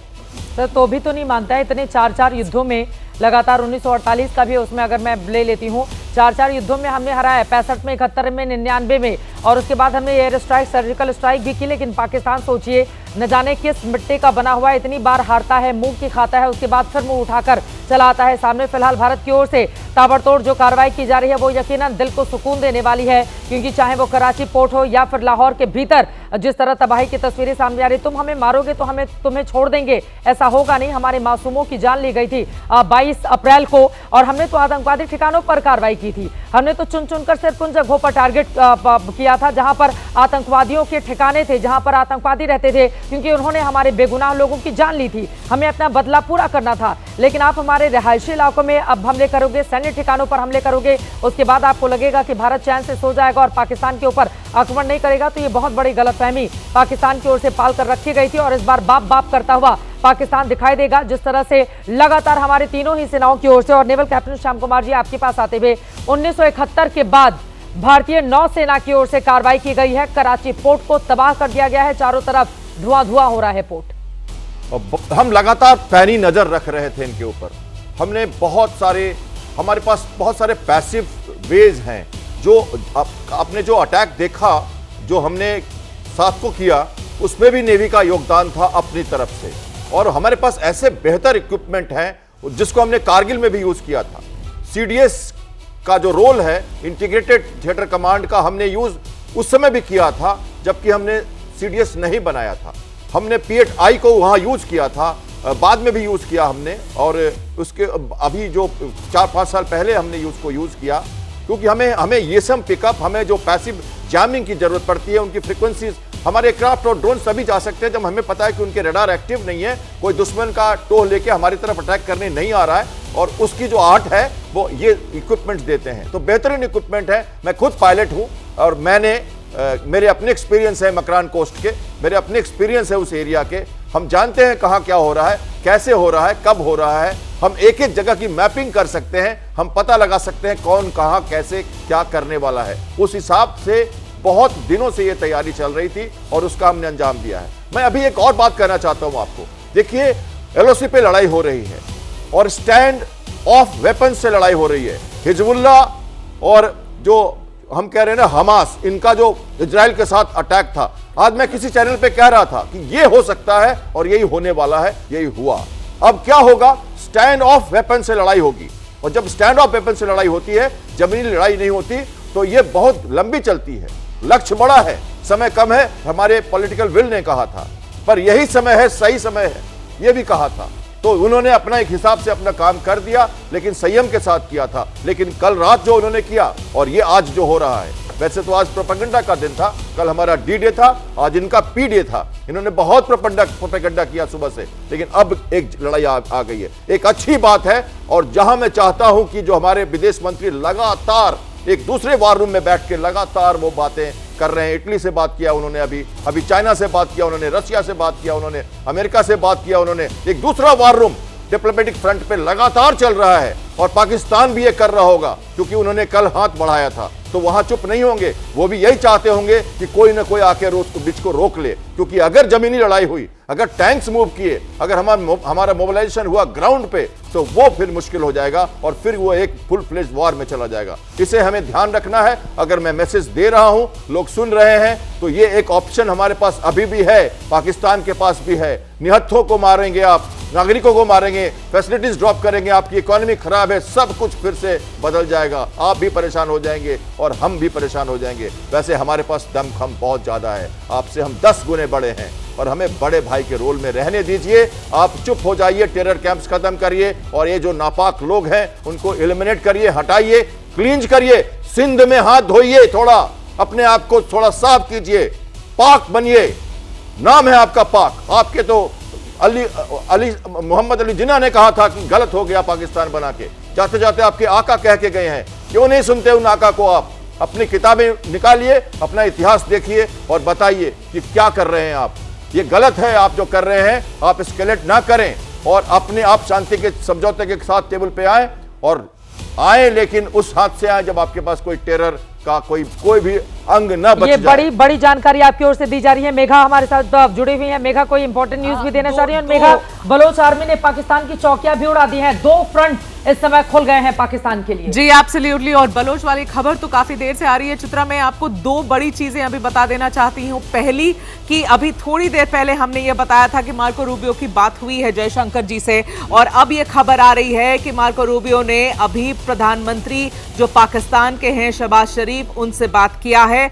सर तो भी तो नहीं मानता है, इतने 4 युद्धों में लगातार 1948 का भी उसमें अगर मैं ले लेती हूँ, 4 युद्धों में हमने हराया है, 65 में, 71 में, 99 में, और उसके बाद हमने एयर स्ट्राइक, सर्जिकल स्ट्राइक भी की। लेकिन पाकिस्तान सोचिए न जाने किस मिट्टी का बना हुआ है, इतनी बार हारता है, मुंह की खाता है, उसके बाद फिर मुंह उठाकर चला आता है सामने। फिलहाल भारत की ओर से ताबड़तोड़ जो कार्रवाई की जा रही है वो यकीनन दिल को सुकून देने वाली है, क्योंकि चाहे वो कराची पोर्ट हो या फिर लाहौर के भीतर जिस तरह तबाही की तस्वीरें सामने आ रही, तुम हमें मारोगे तो हमें तुम्हें छोड़ देंगे, ऐसा होगा नहीं। हमारे मासूमों की जान ली गई थी 22 अप्रैल को, और हमने तो आतंकवादी ठिकानों पर कार्रवाई की थी। हमने तो चुन चुनकर सिर्फ उन जगहों पर टारगेट किया था जहां पर आतंकवादियों के ठिकाने थे, जहां पर आतंकवादी रहते थे, क्योंकि उन्होंने हमारे बेगुनाह लोगों की जान ली थी। हमें अपना बदला पूरा करना था। लेकिन आप हमारे रिहायशी इलाकों में अब हमले करोगे, सैन्य ठिकानों पर हमले करोगे, उसके बाद आपको लगेगा कि भारत चैन से सो जाएगा और पाकिस्तान के ऊपर आक्रमण नहीं करेगा। तो ये बहुत बड़ी गलतफहमी पाकिस्तान की ओर से पाल कर रखी गई थी और इस बार बाप बाप करता हुआ पाकिस्तान दिखाई देगा, जिस तरह से लगातार हमारे तीनों ही सेनाओं की ओर से। और नेवल कैप्टन श्याम कुमार जी, आपके पास आते हुए, 1971 के बाद भारतीय नौसेना की ओर से कार्रवाई की गई है। कराची पोर्ट को तबाह कर दिया गया है, चारों तरफ धुआं धुआं हो रहा है पोर्ट। हम लगातार पैनी नजर रख रहे थे इनके ऊपर। हमारे पास बहुत सारे पैसिव वेज हैं। जो आपने जो अटैक देखा, जो हमने साथ को किया, उसमें भी नेवी का योगदान था अपनी तरफ से। और हमारे पास ऐसे बेहतर इक्विपमेंट हैं जिसको हमने कारगिल में भी यूज किया था। सीडीएस का जो रोल है, इंटीग्रेटेड थिएटर कमांड का, हमने यूज उस समय भी किया था जबकि हमने सीडीएस नहीं बनाया था। हमने पीएटआई को वहां यूज किया था, बाद में भी यूज किया हमने। और उसके अभी जो 4-5 साल पहले हमने उसको यूज किया, क्योंकि हमें ये सब पिकअप, हमें जो पैसिव जैमिंग की जरूरत पड़ती है, उनकी फ्रीक्वेंसीज, हमारे एयरक्राफ्ट और ड्रोन सभी जा सकते हैं जब हमें पता है कि उनके रडार एक्टिव नहीं है, कोई दुश्मन का टोह लेके हमारी तरफ अटैक करने नहीं आ रहा है, और उसकी जो आर्ट है वो ये इक्विपमेंट्स देते हैं। तो बेहतरीन इक्विपमेंट है। मैं खुद पायलट हूं और मेरे अपने एक्सपीरियंस है मकरान कोस्ट के, मेरे अपने एक्सपीरियंस है उस एरिया के। हम जानते हैं कहाँ क्या हो रहा है, कैसे हो रहा है, कब हो रहा है। हम एक एक जगह की मैपिंग कर सकते हैं, हम पता लगा सकते हैं कौन कहाँ कैसे क्या करने वाला है। उस हिसाब से बहुत दिनों से ये तैयारी चल रही थी और उसका हमने अंजाम दिया है। मैं अभी एक और बात कहना चाहता हूं आपको। देखिए, एलओसी पे लड़ाई हो रही है और स्टैंड ऑफ वेपन से लड़ाई हो रही है। हिजबुल्ला और जो हम कह रहे हैं ना हमास, इनका जो इजराइल के साथ अटैक था, आज मैं किसी चैनल पे कह रहा था कि ये हो सकता है और यही होने वाला है, यही हुआ। अब क्या होगा? स्टैंड ऑफ वेपन से लड़ाई होगी, और जब स्टैंड ऑफ वेपन से लड़ाई होती है, जमीनी लड़ाई नहीं होती, तो ये बहुत लंबी चलती है। लक्ष्य बड़ा है, समय कम है, हमारे पॉलिटिकल विल ने कहा था, पर यही समय है, सही समय है, ये भी कहा था। तो उन्होंने अपना एक हिसाब से अपना काम कर दिया, लेकिन संयम के साथ किया था। लेकिन कल रात जो उन्होंने किया और ये आज जो हो रहा है, वैसे तो आज प्रोपेगेंडा का दिन था, कल हमारा डी डे था, आज इनका पी डे था। इन्होंने बहुत प्रोपेगेंडा किया सुबह से, लेकिन अब एक लड़ाई आ गई है। एक अच्छी बात है, और जहां मैं चाहता हूं कि जो हमारे विदेश मंत्री लगातार एक दूसरे वार रूम में बैठ के लगातार वो बातें कर रहे हैं। इटली से बात किया उन्होंने, अभी चाइना से बात किया उन्होंने, रशिया से बात किया उन्होंने, अमेरिका से बात किया उन्होंने। एक दूसरा वार रूम डिप्लोमेटिक फ्रंट पे लगातार चल रहा है, और पाकिस्तान भी ये कर रहा होगा, क्योंकि उन्होंने कल हाथ बढ़ाया था। तो वहां चुप नहीं होंगे, वो भी यही चाहते होंगे कि कोई ना कोई आके बीच को रोक ले। क्योंकि अगर जमीनी लड़ाई हुई, अगर टैंक्स मूव किए, अगर हमारा मोबिलाइजेशन हुआ ग्राउंड पे, तो वो फिर मुश्किल हो जाएगा और फिर वो एक फुल फ्लेज वॉर में चला जाएगा। इसे हमें ध्यान रखना है। अगर मैं मैसेज दे रहा हूं, लोग सुन रहे हैं, तो ये एक ऑप्शन हमारे पास अभी भी है, पाकिस्तान के पास भी है। निहत्थों को मारेंगे आप, नागरिकों को मारेंगे, फैसिलिटीज ड्रॉप करेंगे, आपकी इकोनॉमी खराब है, सब कुछ फिर से बदल जाएगा। आप भी परेशान हो जाएंगे और हम भी परेशान हो जाएंगे। वैसे हमारे पास दमखम बहुत ज्यादा है, आपसे हम 10 गुने बड़े हैं, और हमें बड़े भाई के रोल में रहने दीजिए। आप चुप हो जाइए, टेरर कैंप्स खत्म करिए, और ये जो नापाक लोग हैं उनको एलिमिनेट करिए, हटाइए, क्लींज करिए। सिंध में हाथ धोइए, थोड़ा अपने आप को थोड़ा साफ कीजिए, पाक बनिए। नाम है आपका पाक। आपके तो मोहम्मद अली जिन्ना ने कहा था कि गलत हो गया पाकिस्तान बना के, जाते जाते आपके आका कह के गए हैं। क्यों नहीं सुनते उन आका को? आप अपनी किताबें निकालिए, अपना इतिहास देखिए और बताइए कि क्या कर रहे हैं आप। ये गलत है आप जो कर रहे हैं। आप एस्केलेट ना करें और अपने आप शांति के समझौते के साथ टेबल पे आए, और आए लेकिन उस हाथ से आए जब आपके पास कोई टेरर का कोई भी अंग न बच ये जाए। बड़ी जानकारी आपकी ओर से दी जा रही है। मेघा हमारे साथ जुड़ी हुई है। मेघा, कोई इंपॉर्टेंट न्यूज भी देना चाह रही है? और मेघा, बलोच आर्मी ने पाकिस्तान की चौकियां भी उड़ा दी हैं। 2 फ्रंट इस समय खुल गए हैं पाकिस्तान के लिए। जी एब्सोल्युटली, और बलोच वाली खबर तो काफी देर से आ रही है। चित्रा, मैं आपको 2 बड़ी चीजें अभी बता देना चाहती हूँ। पहली कि अभी थोड़ी देर पहले हमने ये बताया था कि मार्को रूबियो की बात हुई है जयशंकर जी से, और अब ये खबर आ रही है कि मार्को रूबियो ने अभी प्रधानमंत्री जो पाकिस्तान के हैं, शहबाज शरीफ, उनसे बात किया है।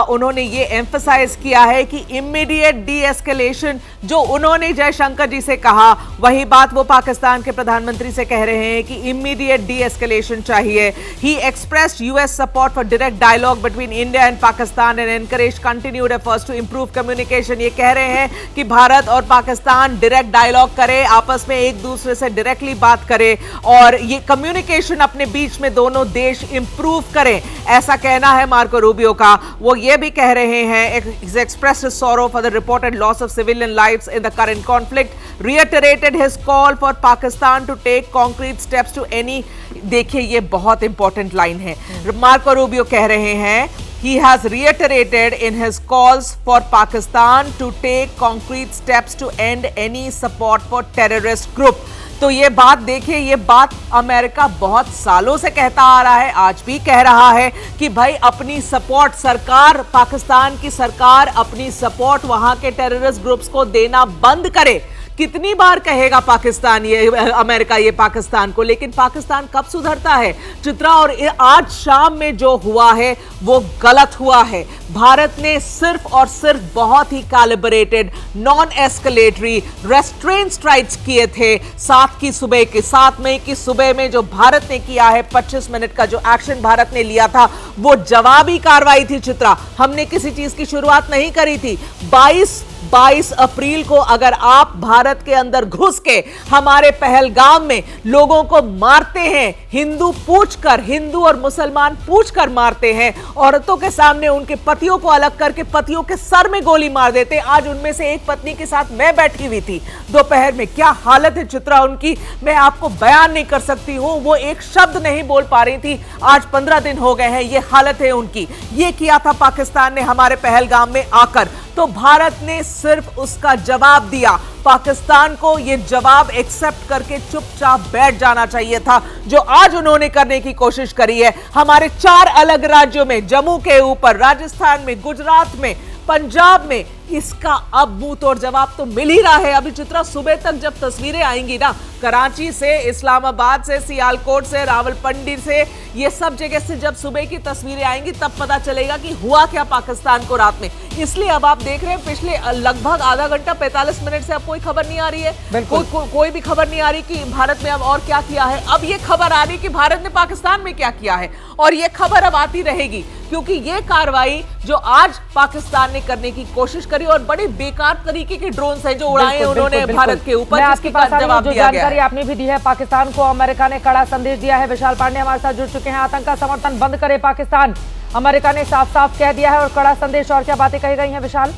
उन्होंने ये एम्फसाइज किया है कि इमीडिएट डी एस्केलेशन, जो उन्होंने जयशंकर जी से कहा, वही बात वो पाकिस्तान के प्रधानमंत्री से कह रहे हैं कि इमीडिएट डी एस्केलेशन चाहिए। He expressed US support for direct dialogue between India and Pakistan and encourage continued efforts to improve communication. ये कह रहे हैं कि भारत और पाकिस्तान डायरेक्ट डायलॉग करे, आपस में एक दूसरे से डायरेक्टली बात करे और ये कम्युनिकेशन अपने बीच में दोनों देश इंप्रूव करें, ऐसा कहना है मार्को रूबियो का। वो ये भी कह रहे हैं, expressed his sorrow for the reported loss of civilian lives in the current conflict, reiterated his call for Pakistan to take concrete steps to any। देखिए ये बहुत इंपॉर्टेंट लाइन है, मार्को रूबियो कह रहे हैं he has reiterated in his calls for Pakistan to take concrete steps to end any support for terrorist group। तो ये बात देखिए, ये बात अमेरिका बहुत सालों से कहता आ रहा है, आज भी कह रहा है कि भाई अपनी सपोर्ट, सरकार, पाकिस्तान की सरकार अपनी सपोर्ट वहां के टेररिस्ट ग्रुप्स को देना बंद करे। कितनी बार कहेगा पाकिस्तान, ये अमेरिका ये पाकिस्तान को, लेकिन पाकिस्तान कब सुधरता है चित्रा? और आज शाम में जो हुआ है वो गलत हुआ है। भारत ने सिर्फ और सिर्फ बहुत ही calibrated, non escalatory, restraint strikes किए थे 7 मई की सुबह में जो भारत ने किया है, 25 मिनट का जो एक्शन भारत ने लिया था वो जवाबी कार्रवाई थी चित्रा। हमने किसी चीज की शुरुआत नहीं करी थी। 22 अप्रैल को अगर आप भारत के अंदर घुस के हमारे पहलगाम में लोगों को मारते हैं, हिंदू और मुसलमान पूछकर मारते हैं, औरतों के सामने उनके पतियों को अलग करके पतियों के सर में गोली मार देते, आज उनमें से एक पत्नी के साथ मैं बैठी हुई थी दोपहर में, क्या हालत है चित्रा उनकी, मैं आपको बयान नहीं कर सकती हूं। वो एक शब्द नहीं बोल पा रही थी, आज 15 दिन हो गए हैं, ये हालत है उनकी। ये किया था पाकिस्तान ने हमारे पहलगाम में आकर, तो भारत ने सिर्फ उसका जवाब दिया। पाकिस्तान को यह जवाब एक्सेप्ट करके चुपचाप बैठ जाना चाहिए था, जो आज उन्होंने करने की कोशिश करी है। हमारे 4 अलग राज्यों में, जम्मू के ऊपर, राजस्थान में, गुजरात में, पंजाब में, इसका अब मुंह तोड़ जवाब तो मिल ही रहा है। अभी चित्रा सुबह तक जब तस्वीरें आएंगी ना, कराची से, इस्लामाबाद से, सियालकोट से, रावलपिंडी से, ये सब जगह से जब सुबह की तस्वीरें आएंगी तब पता चलेगा कि हुआ क्या पाकिस्तान को रात में। इसलिए अब आप देख रहे हैं पिछले लगभग आधा घंटा 45 मिनट से अब कोई खबर नहीं आ रही है, कोई भी खबर नहीं आ रही कि भारत ने अब और क्या किया है। अब ये खबर आ रही कि भारत ने पाकिस्तान में क्या किया है, और ये खबर अब आती रहेगी, क्योंकि ये कार्रवाई जो आज पाकिस्तान ने करने की कोशिश करी, और बड़े बेकार तरीके के ड्रोन्स हैं जो उड़ाए उन्होंने भारत के ऊपर, जिसके बाद जवाब दिया गया है। आपने भी दी है, पाकिस्तान को अमेरिका ने कड़ा संदेश दिया है। विशाल पांडे हमारे साथ जुड़ चुके हैं। आतंक का समर्थन बंद करे पाकिस्तान, अमेरिका ने साफ साफ कह दिया है, और कड़ा संदेश, और क्या बातें कही गई हैं विशाल?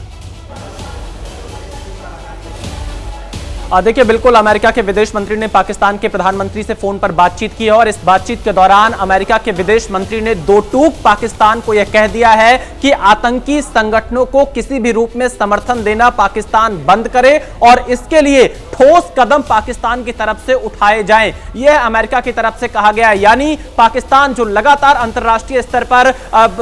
देखिए, बिल्कुल अमेरिका के विदेश मंत्री ने पाकिस्तान के प्रधानमंत्री से फोन पर बातचीत की है, और इस बातचीत के दौरान अमेरिका के विदेश मंत्री ने 2 टूक पाकिस्तान को यह कह दिया है कि आतंकी संगठनों को किसी भी रूप में समर्थन देना पाकिस्तान बंद करे, और इसके लिए ठोस कदम पाकिस्तान की तरफ से उठाए जाएं। यह अमेरिका की तरफ से कहा गया है। यानी पाकिस्तान जो लगातार अंतर्राष्ट्रीय स्तर पर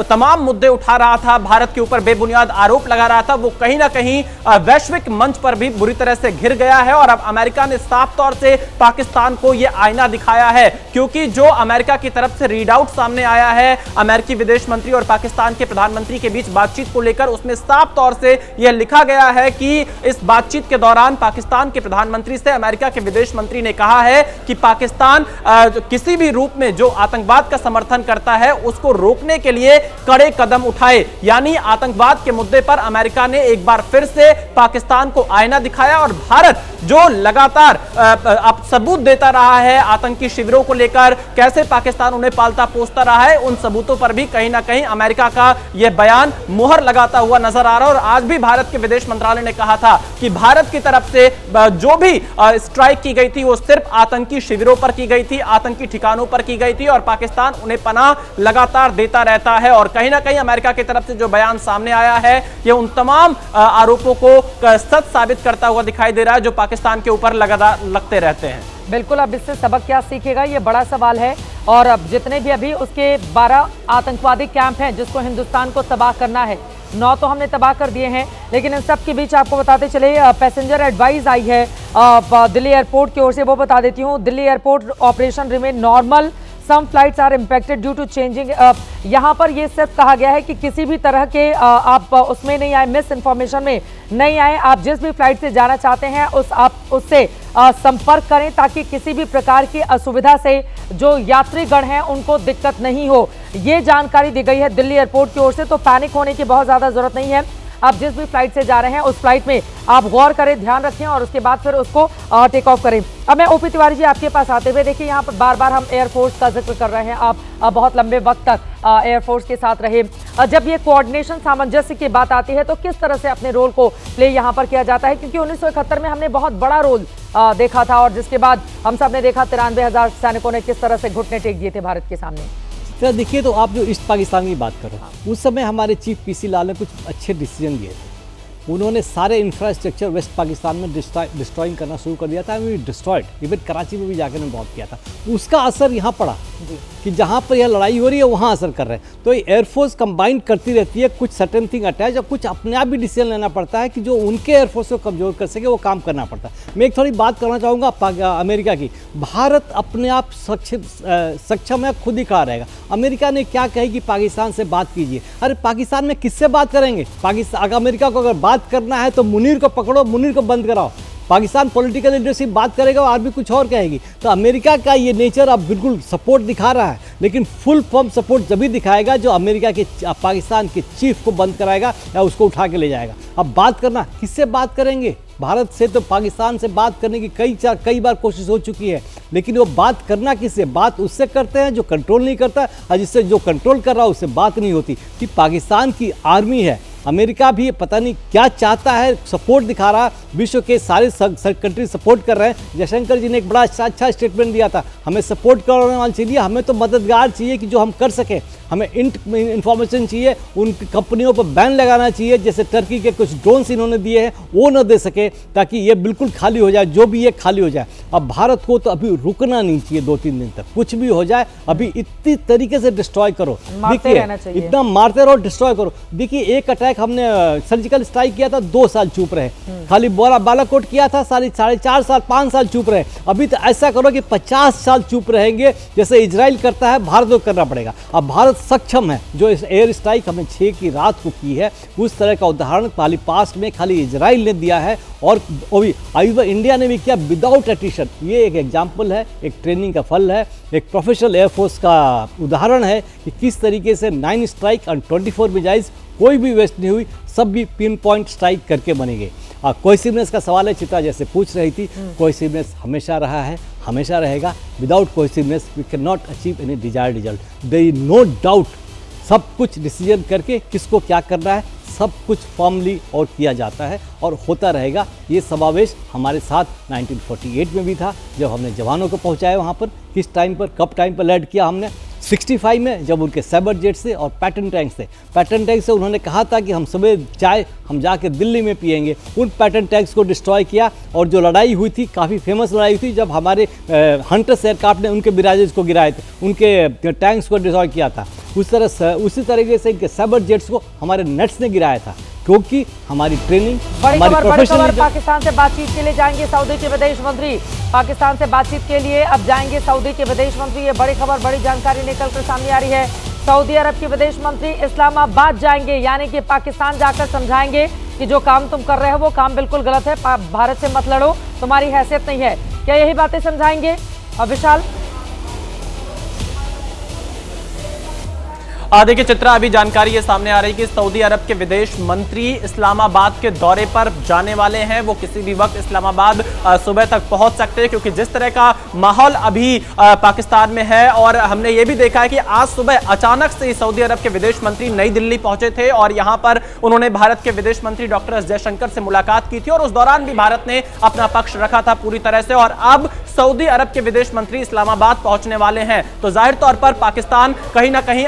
तमाम मुद्दे उठा रहा था, भारत के ऊपर बेबुनियाद आरोप लगा रहा था, वो कहीं ना कहीं वैश्विक मंच पर भी बुरी तरह से घिर गया है। और अब अमेरिका ने साफ तौर से पाकिस्तान को यह आईना दिखाया है, क्योंकि जो अमेरिका की तरफ से रीड आउट सामने आया है अमेरिकी विदेश मंत्री और पाकिस्तान के प्रधानमंत्री के बीच बातचीत को लेकर, उसमें साफ तौर से यह लिखा गया है कि इस बातचीत के दौरान पाकिस्तान के प्रधानमंत्री से अमेरिका के विदेश मंत्री ने कहा है कि पाकिस्तान किसी भी रूप में जो आतंकवाद का समर्थन करता है उसको रोकने के लिए कड़े कदम उठाए। यानी आतंकवाद के मुद्दे पर अमेरिका ने एक बार फिर से पाकिस्तान को आईना दिखाया, और भारत जो लगातार अब सबूत देता रहा है आतंकी शिविरों को लेकर, कैसे पाकिस्तान उन्हें पालता पोसता रहा है, उन सबूतों पर भी कहीं ना कहीं अमेरिका का यह बयान मुहर लगाता हुआ नजर आ रहा है। और आज भी भारत के विदेश मंत्रालय ने कहा था कि भारत की तरफ से जो भी स्ट्राइक की गई थी वो सिर्फ आतंकी शिविरों पर की गई थी, आतंकी ठिकानों पर की गई थी, और पाकिस्तान उन्हें पनाह लगातार देता रहता है। और कहीं ना कहीं अमेरिका की तरफ से जो बयान सामने आया है ये उन तमाम आरोपों को सच साबित करता हुआ दिखाई दे रहा है जो पाकिस्तान के ऊपर लगातार लगते रहते हैं। बिल्कुल, अब इससे सबक क्या सीखेगा ये बड़ा सवाल है। और अब जितने भी अभी उसके 12 आतंकवादी कैंप हैं जिसको हिंदुस्तान को तबाह करना है, 9 तो हमने तबाह कर दिए हैं, लेकिन इन सब के बीच आपको बताते चले पैसेंजर एडवाइस आई है दिल्ली एयरपोर्ट की ओर से, वो बता देती हूँ। Delhi airport operation remain normal some flights are impacted due to changing. यहाँ पर ये सिर्फ कहा गया है कि किसी भी तरह के आप उसमें नहीं आए, मिस इन्फॉर्मेशन में नहीं आए। आप जिस भी फ्लाइट से जाना चाहते हैं आप उससे संपर्क करें ताकि किसी भी प्रकार की असुविधा से जो यात्रीगण हैं उनको दिक्कत नहीं हो। ये जानकारी दी गई है दिल्ली एयरपोर्ट की ओर से, तो पैनिक होने की बहुत ज्यादा जरूरत नहीं है। आप जिस भी फ्लाइट से जा रहे हैं उस फ्लाइट में आप गौर करें, ध्यान रखें और उसके बाद फिर उसको टेक ऑफ करें। अब मैं ओपी तिवारी जी आपके पास आते हुए, देखिए यहाँ पर बार बार हम एयरफोर्स का जिक्र कर रहे हैं, आप बहुत लंबे वक्त तक एयरफोर्स के साथ रहे। जब ये कोऑर्डिनेशन सामंजस्य की बात आती है तो किस तरह से अपने रोल को प्ले यहाँ पर किया जाता है, क्योंकि 1971 में हमने बहुत बड़ा रोल देखा था और जिसके बाद हम सब ने देखा 93,000 सैनिकों ने किस तरह से घुटने टेक दिए थे भारत के सामने। तो देखिए, तो आप जो ईस्ट पाकिस्तान की बात करो, उस समय हमारे चीफ पीसी लाल ने कुछ अच्छे डिसीजन लिए थे। उन्होंने सारे इंफ्रास्ट्रक्चर वेस्ट पाकिस्तान में डिस्ट्रॉइंग करना शुरू कर दिया था। वी डिस्ट्रॉयड, इवन कराची में भी जाकर ने बहुत किया था। उसका असर यहाँ पड़ा कि जहाँ पर यह लड़ाई हो रही है वहाँ असर कर रहे हैं। तो एयरफोर्स कंबाइन करती रहती है, कुछ सर्टेन थिंग अटैच और कुछ अपने आप भी डिसीजन लेना पड़ता है कि जो उनके एयरफोर्स को कमजोर कर सके वो काम करना पड़ता है। मैं एक थोड़ी बात करना चाहूँगा अमेरिका की। भारत अपने आप सक्षम है, खुद ही खड़ा रहेगा। अमेरिका ने क्या कही कि पाकिस्तान से बात कीजिए। अरे पाकिस्तान में किससे बात करेंगे? पाकिस्तान अमेरिका को अगर बात करना है तो मुनीर को पकड़ो, मुनीर को बंद कराओ। पाकिस्तान पॉलिटिकल लीडरशिप बात करेगा और भी कुछ और कहेगी। तो अमेरिका का ये नेचर अब बिल्कुल सपोर्ट दिखा रहा है, लेकिन फुल फॉर्म सपोर्ट जब भी दिखाएगा जो अमेरिका के पाकिस्तान के चीफ को बंद कराएगा या उसको उठा के ले जाएगा। अब बात करना, किससे बात करेंगे? भारत से तो पाकिस्तान से बात करने की कई बार कोशिश हो चुकी है, लेकिन वो बात करना किससे? बात उससे करते हैं जो कंट्रोल नहीं करता, और जिससे जो कंट्रोल कर रहा है उससे बात नहीं होती। कि पाकिस्तान की आर्मी है, अमेरिका भी पता नहीं क्या चाहता है, सपोर्ट दिखा रहा है, विश्व के सारे कंट्री सपोर्ट कर रहे हैं। जयशंकर जी ने एक बड़ा अच्छा स्टेटमेंट दिया था, हमें सपोर्ट करने वाले चाहिए, हमें तो मददगार चाहिए कि जो हम कर सकें। हमें इंफॉर्मेशन चाहिए, उन कंपनियों पर बैन लगाना चाहिए, जैसे टर्की के कुछ ड्रोन्स इन्होंने दिए हैं वो न दे सके, ताकि ये बिल्कुल खाली हो जाए, जो भी ये खाली हो जाए। अब भारत को तो अभी रुकना नहीं चाहिए, 2-3 दिन तक कुछ भी हो जाए, अभी इतनी तरीके से डिस्ट्रॉय करो, देखिए इतना मारते रहो, डिस्ट्रॉय करो। देखिए एक अटैक हमने सर्जिकल स्ट्राइक किया था, 2 साल चुप रहे। खाली बालाकोट किया था, 4.5 साल 5 साल चुप रहे। अभी तो ऐसा करो कि 50 साल चुप रहेंगे, जैसे इजराइल करता है भारत को करना पड़ेगा। अब भारत सक्षम है, जो इस एयर स्ट्राइक हमने 6 की रात को की है, उस तरह का उदाहरण खाली पास्ट में खाली इजराइल ने दिया है और भी इंडिया ने भी किया विदाउट एटिशन। ये एक एग्जाम्पल है, एक ट्रेनिंग का फल है, एक प्रोफेशनल एयरफोर्स का उदाहरण है कि किस तरीके से 9 स्ट्राइक और 24 मिसाइल्स कोई भी वेस्ट नहीं हुई, सब भी पिन पॉइंट स्ट्राइक करके बनेंगे। कोहेसिवनेस का सवाल है, चित्रा जैसे पूछ रही थी, कोहेसिवनेस हमेशा रहा है, हमेशा रहेगा। Without cohesiveness we can not achieve any desired result. There is no doubt, सब कुछ डिसीजन करके किसको क्या करना है सब कुछ फॉर्मली और किया जाता है और होता रहेगा। ये समावेश हमारे साथ 1948 में भी था, जब हमने जवानों को पहुंचाया वहाँ पर, किस टाइम पर कब टाइम पर लैंड किया हमने। 65 में जब उनके साइबर जेट से और पैटर्न टैंक से, पैटर्न टैंक से उन्होंने कहा था कि हम सुबह चाय हम जाके दिल्ली में पिएंगे, उन पैटर्न टैंक्स को डिस्ट्रॉय किया। और जो लड़ाई हुई थी, काफ़ी फेमस लड़ाई थी, जब हमारे हंटर्स एयरक्राफ्ट ने उनके मिराजेस को गिराए थे, उनके टैंक्स को डिस्ट्रॉय किया था। उसी तरीके से इनके साइबर जेट्स को हमारे नेट्स ने गिराया था, क्योंकि हमारी ट्रेनिंग, हमारी प्रोफेशनल। पाकिस्तान से बातचीत के लिए जाएंगे सऊदी के विदेश मंत्री, पाकिस्तान से बातचीत के लिए अब जाएंगे सऊदी के विदेश मंत्री। ये बड़ी खबर, बड़ी जानकारी निकल कर सामने आ रही है। सऊदी अरब के विदेश मंत्री इस्लामाबाद जाएंगे, यानी कि पाकिस्तान जाकर समझाएंगे कि जो काम तुम कर रहे हो वो काम बिल्कुल गलत है, भारत से मत लड़ो, तुम्हारी हैसियत नहीं है। क्या यही बातें समझाएंगे विशाल? देखिए चित्रा, अभी जानकारी ये सामने आ रही है कि सऊदी अरब के विदेश मंत्री इस्लामाबाद के दौरे पर जाने वाले हैं। वो किसी भी वक्त इस्लामाबाद सुबह तक पहुंच सकते हैं, क्योंकि जिस तरह का माहौल अभी पाकिस्तान में है, और हमने ये भी देखा है कि आज सुबह अचानक से सऊदी अरब के विदेश मंत्री नई दिल्ली पहुंचे थे और यहां पर उन्होंने भारत के विदेश मंत्री डॉक्टर एस जयशंकर से मुलाकात की थी, और उस दौरान भी भारत ने अपना पक्ष रखा था पूरी तरह से। और अब सऊदी अरब के विदेश मंत्री इस्लामाबाद पहुंचने वाले हैं, तो जाहिर तौर पर पाकिस्तान कहीं ना कहीं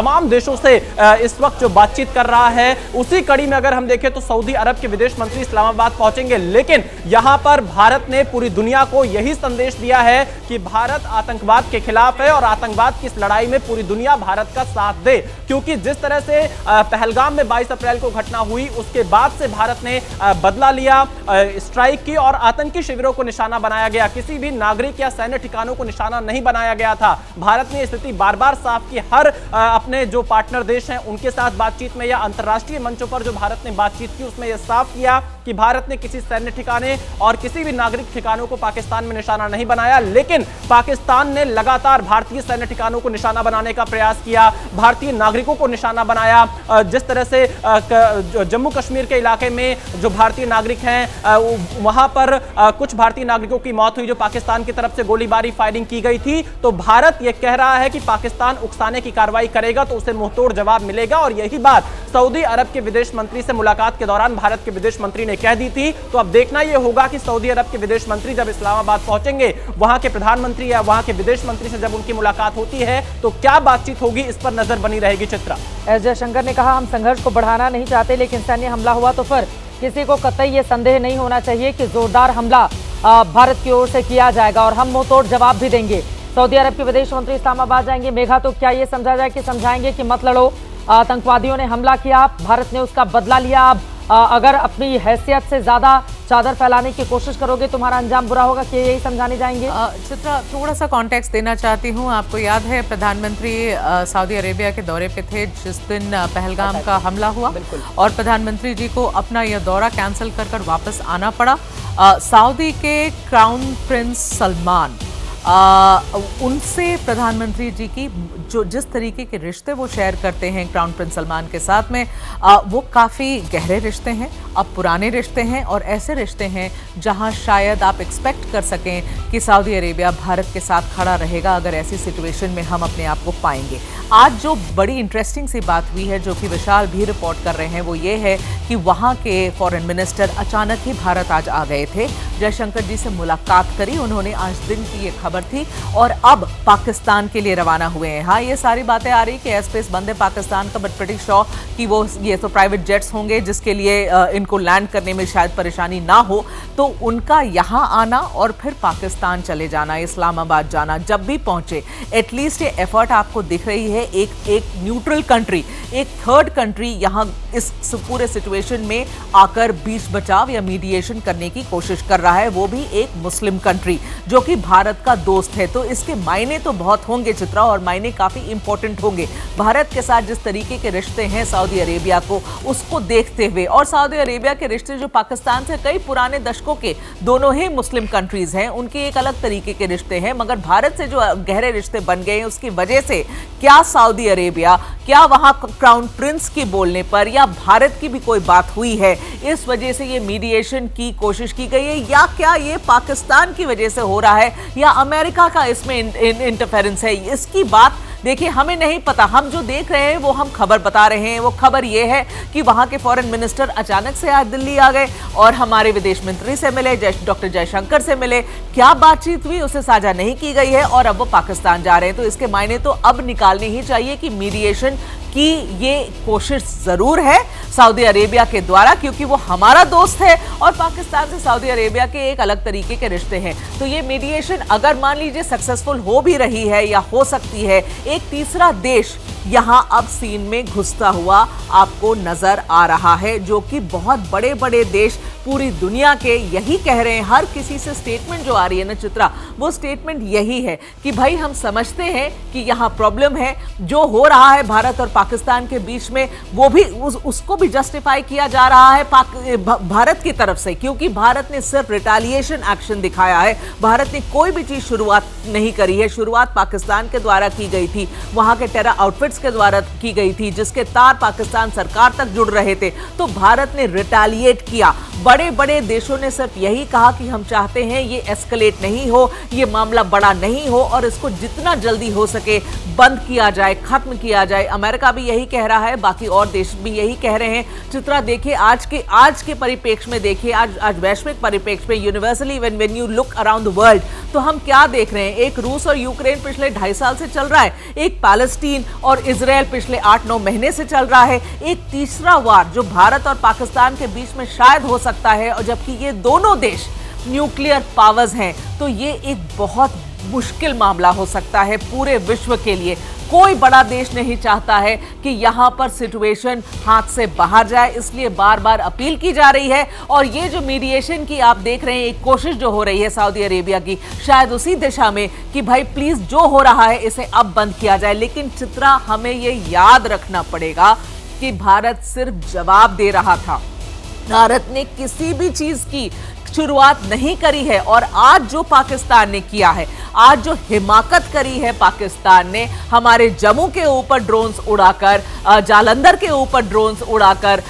तमाम देशों से इस वक्त जो बातचीत कर रहा है। उसी कड़ी में अगर हम देखें तो सऊदी अरब के विदेश मंत्री इस्लामाबाद पहुंचेंगे, लेकिन यहां पर भारत ने पूरी दुनिया को यही संदेश दिया है कि भारत आतंकवाद के खिलाफ है और आतंकवाद की इस लड़ाई में पूरी दुनिया भारत का साथ दे, क्योंकि जिस तरह से पहलगाम में 22 अप्रैल को घटना हुई उसके बाद से भारत ने बदला लिया, स्ट्राइक की और आतंकी शिविरों को निशाना बनाया गया। किसी भी नागरिक या सैन्य ठिकानों को निशाना नहीं बनाया गया था। भारत ने स्थिति बार बार साफ की। हर अपने जो पार्टनर देश हैं उनके साथ बातचीत में या अंतर्राष्ट्रीय मंचों पर जो भारत ने बातचीत की उसमें यह साफ किया कि भारत ने किसी सैन्य ठिकाने और किसी भी नागरिक ठिकानों को पाकिस्तान में निशाना नहीं बनाया, लेकिन पाकिस्तान ने लगातार भारतीय सैन्य ठिकानों को निशाना बनाने का प्रयास किया, भारतीय नागरिकों को निशाना बनाया। जिस तरह से जम्मू कश्मीर के इलाके में जो भारतीय नागरिक हैं वहां पर कुछ भारतीय नागरिकों की मौत हुई जो पाकिस्तान की तरफ से गोलीबारी फायरिंग की गई थी। तो भारत यह कह रहा है कि पाकिस्तान उकसाने की कार्रवाई करेगा तो उसे मुंहतोड़ जवाब मिलेगा, और यही बात सऊदी अरब के विदेश मंत्री से मुलाकात के दौरान भारत के विदेश मंत्री ने कह दी थी। तो अब देखना यह होगा कि सऊदी अरब के विदेश मंत्री जब इस्लामाबाद पहुंचेंगे, वहां के प्रधानमंत्री या वहां के विदेश मंत्री से जब उनकी मुलाकात होती है तो क्या बातचीत होगी, इस पर नजर बनी रहेगी। चित्रा, एस जयशंकर ने कहा, हम संघर्ष को बढ़ाना नहीं चाहते, लेकिन सैन्य हमला हुआ तो फिर किसी को कतई ये संदेह नहीं होना चाहिए कि जोरदार हमला भारत की ओर से किया जाएगा और हम मुंहतोड़ जवाब भी देंगे। सऊदी अरब के विदेश मंत्री इस्लामाबाद जाएंगे। मेघा, तो क्या ये समझा जाए कि समझाएंगे कि मत लड़ो, आतंकवादियों ने हमला किया, भारत ने उसका बदला लिया, अब अगर अपनी हैसियत से ज्यादा चादर फैलाने की कोशिश करोगे तुम्हारा अंजाम बुरा होगा, कि यही समझाने जाएंगे? चित्रा, थोड़ा सा कॉन्टेक्स्ट देना चाहती हूँ। आपको याद है प्रधानमंत्री सऊदी अरेबिया के दौरे पे थे जिस दिन पहलगाम का हमला हुआ, और प्रधानमंत्री जी को अपना यह दौरा कैंसिल कर वापस आना पड़ा। सऊदी के क्राउन प्रिंस सलमान, उनसे प्रधानमंत्री जी की जो जिस तरीके के रिश्ते वो शेयर करते हैं क्राउन प्रिंस सलमान के साथ में, वो काफ़ी गहरे रिश्ते हैं, अब पुराने रिश्ते हैं, और ऐसे रिश्ते हैं जहां शायद आप एक्सपेक्ट कर सकें कि सऊदी अरेबिया भारत के साथ खड़ा रहेगा अगर ऐसी सिचुएशन में हम अपने आप को पाएंगे। आज जो बड़ी इंटरेस्टिंग सी बात हुई है, जो कि विशाल भी रिपोर्ट कर रहे हैं, वो ये है कि वहाँ के फॉरेन मिनिस्टर अचानक ही भारत आज आ गए थे, जयशंकर जी से मुलाकात करी उन्होंने, आज दिन की ये खबर थी, और अब पाकिस्तान के लिए रवाना हुए हैं। हाँ, ये सारी बातें आ रही कि एयर स्पेस बंद है पाकिस्तान का, बट प्रीटी श्योर कि वो ये तो प्राइवेट जेट्स होंगे जिसके लिए इनको लैंड करने में शायद परेशानी ना हो, तो उनका यहाँ आना और फिर पाकिस्तान चले जाना, इस्लामाबाद जाना, जब भी पहुंचे एटलीस्ट ये एफर्ट आपको दिख रही है। एक न्यूट्रल कंट्री, एक थर्ड कंट्री यहाँ इस पूरे सिचुएशन में आकर बीच बचाव या मीडिएशन करने की कोशिश कर रहा है, वो भी एक मुस्लिम कंट्री जो कि भारत का दोस्त है। तो इसके मायने तो बहुत होंगे चित्रा, और मायने काफी इंपॉर्टेंट होंगे। भारत के साथ जिस तरीके के रिश्ते हैं सऊदी अरेबिया को, उसको देखते हुए, और सऊदी अरेबिया के रिश्ते जो पाकिस्तान से कई पुराने दशकों के, दोनों ही मुस्लिम कंट्रीज हैं, उनके एक अलग तरीके के रिश्ते हैं, मगर भारत से जो गहरे रिश्ते बन गए हैं उसकी वजह से क्या सऊदी अरेबिया, क्या वहां क्राउन प्रिंस के बोलने पर या भारत की भी कोई बात हुई है, इस वजह से ये मीडिएशन की कोशिश की गई है, या क्या ये पाकिस्तान की वजह से हो रहा है, या अमेरिका का इसमें इंटरफेरेंस है, इसकी बात देखिए हमें नहीं पता। हम जो देख रहे हैं वो हम खबर बता रहे हैं। वो खबर ये है कि वहां के फॉरेन मिनिस्टर अचानक से आज दिल्ली आ गए और हमारे विदेश मंत्री से मिले, डॉक्टर जयशंकर से मिले, क्या बातचीत हुई उसे साझा नहीं की गई है, और अब वो पाकिस्तान जा रहे हैं। तो इसके मायने तो अब निकालने ही चाहिए कि मीडिएशन की ये कोशिश जरूर है सऊदी अरेबिया के द्वारा, क्योंकि वो हमारा दोस्त है और पाकिस्तान से सऊदी अरेबिया के एक अलग तरीके के रिश्ते हैं। तो ये मीडिएशन अगर मान लीजिए सक्सेसफुल हो भी रही है या हो सकती है, एक तीसरा देश यहां अब सीन में घुसता हुआ आपको नजर आ रहा है, जो कि बहुत बड़े बड़े देश पूरी दुनिया के यही कह रहे हैं। हर किसी से स्टेटमेंट जो आ रही है ना चित्रा, वो स्टेटमेंट यही है कि भाई हम समझते हैं कि यहाँ प्रॉब्लम है, जो हो रहा है भारत और पाकिस्तान के बीच में, वो भी उसको भी जस्टिफाई किया जा रहा है भारत की तरफ से, क्योंकि भारत ने सिर्फ रिटेलिएशन एक्शन दिखाया है। भारत ने कोई भी चीज शुरुआत नहीं करी है, शुरुआत पाकिस्तान के द्वारा की गई थी, वहां के टेरर आउटफिट्स के द्वारा की गई थी, जिसके तार पाकिस्तान सरकार तक जुड़ रहे थे। तो भारत ने रिटेलिएट किया, बड़े बड़े बड़े देशों ने सिर्फ यही कहा कि हम चाहते हैं ये एस्केलेट नहीं हो, ये मामला बड़ा नहीं हो और इसको जितना जल्दी हो सके बंद किया जाए, खत्म किया जाए। अमेरिका भी यही कह रहा है, बाकी और देश भी यही कह रहे हैं। चित्रा देखिए आज के परिप्रेक्ष्य में, देखिए आज वैश्विक परिप्रेक्ष्य में, universally when you look around the world, तो हम क्या देख रहे हैं? एक रूस और यूक्रेन पिछले 2.5 साल से चल रहा है, एक पैलेस्टीन और इजराइल पिछले 8-9 महीने से चल रहा है, एक तीसरा वार जो भारत और पाकिस्तान के बीच में शायद हो सकता है, और जबकि ये दोनों देश न्यूक्लियर पावर्स हैं, तो ये एक बहुत मुश्किल मामला हो सकता है पूरे विश्व के लिए। कोई बड़ा देश नहीं चाहता है कि यहां पर सिचुएशन हाथ से बाहर जाए, इसलिए बार बार अपील की जा रही है। और ये जो मीडिएशन की आप देख रहे हैं, एक कोशिश जो हो रही है सऊदी अरेबिया की, शायद उसी दिशा में कि भाई प्लीज जो हो रहा है इसे अब बंद किया जाए। लेकिन चित्रा, हमें ये याद रखना पड़ेगा कि भारत सिर्फ जवाब दे रहा था, भारत ने किसी भी चीज की शुरुआत नहीं करी है। और आज जो पाकिस्तान ने किया है, आज जो हिमाकत करी है पाकिस्तान ने, हमारे जम्मू के ऊपर ड्रोन्स उड़ाकर, जालंधर के ऊपर ड्रोन्स उड़ाकर,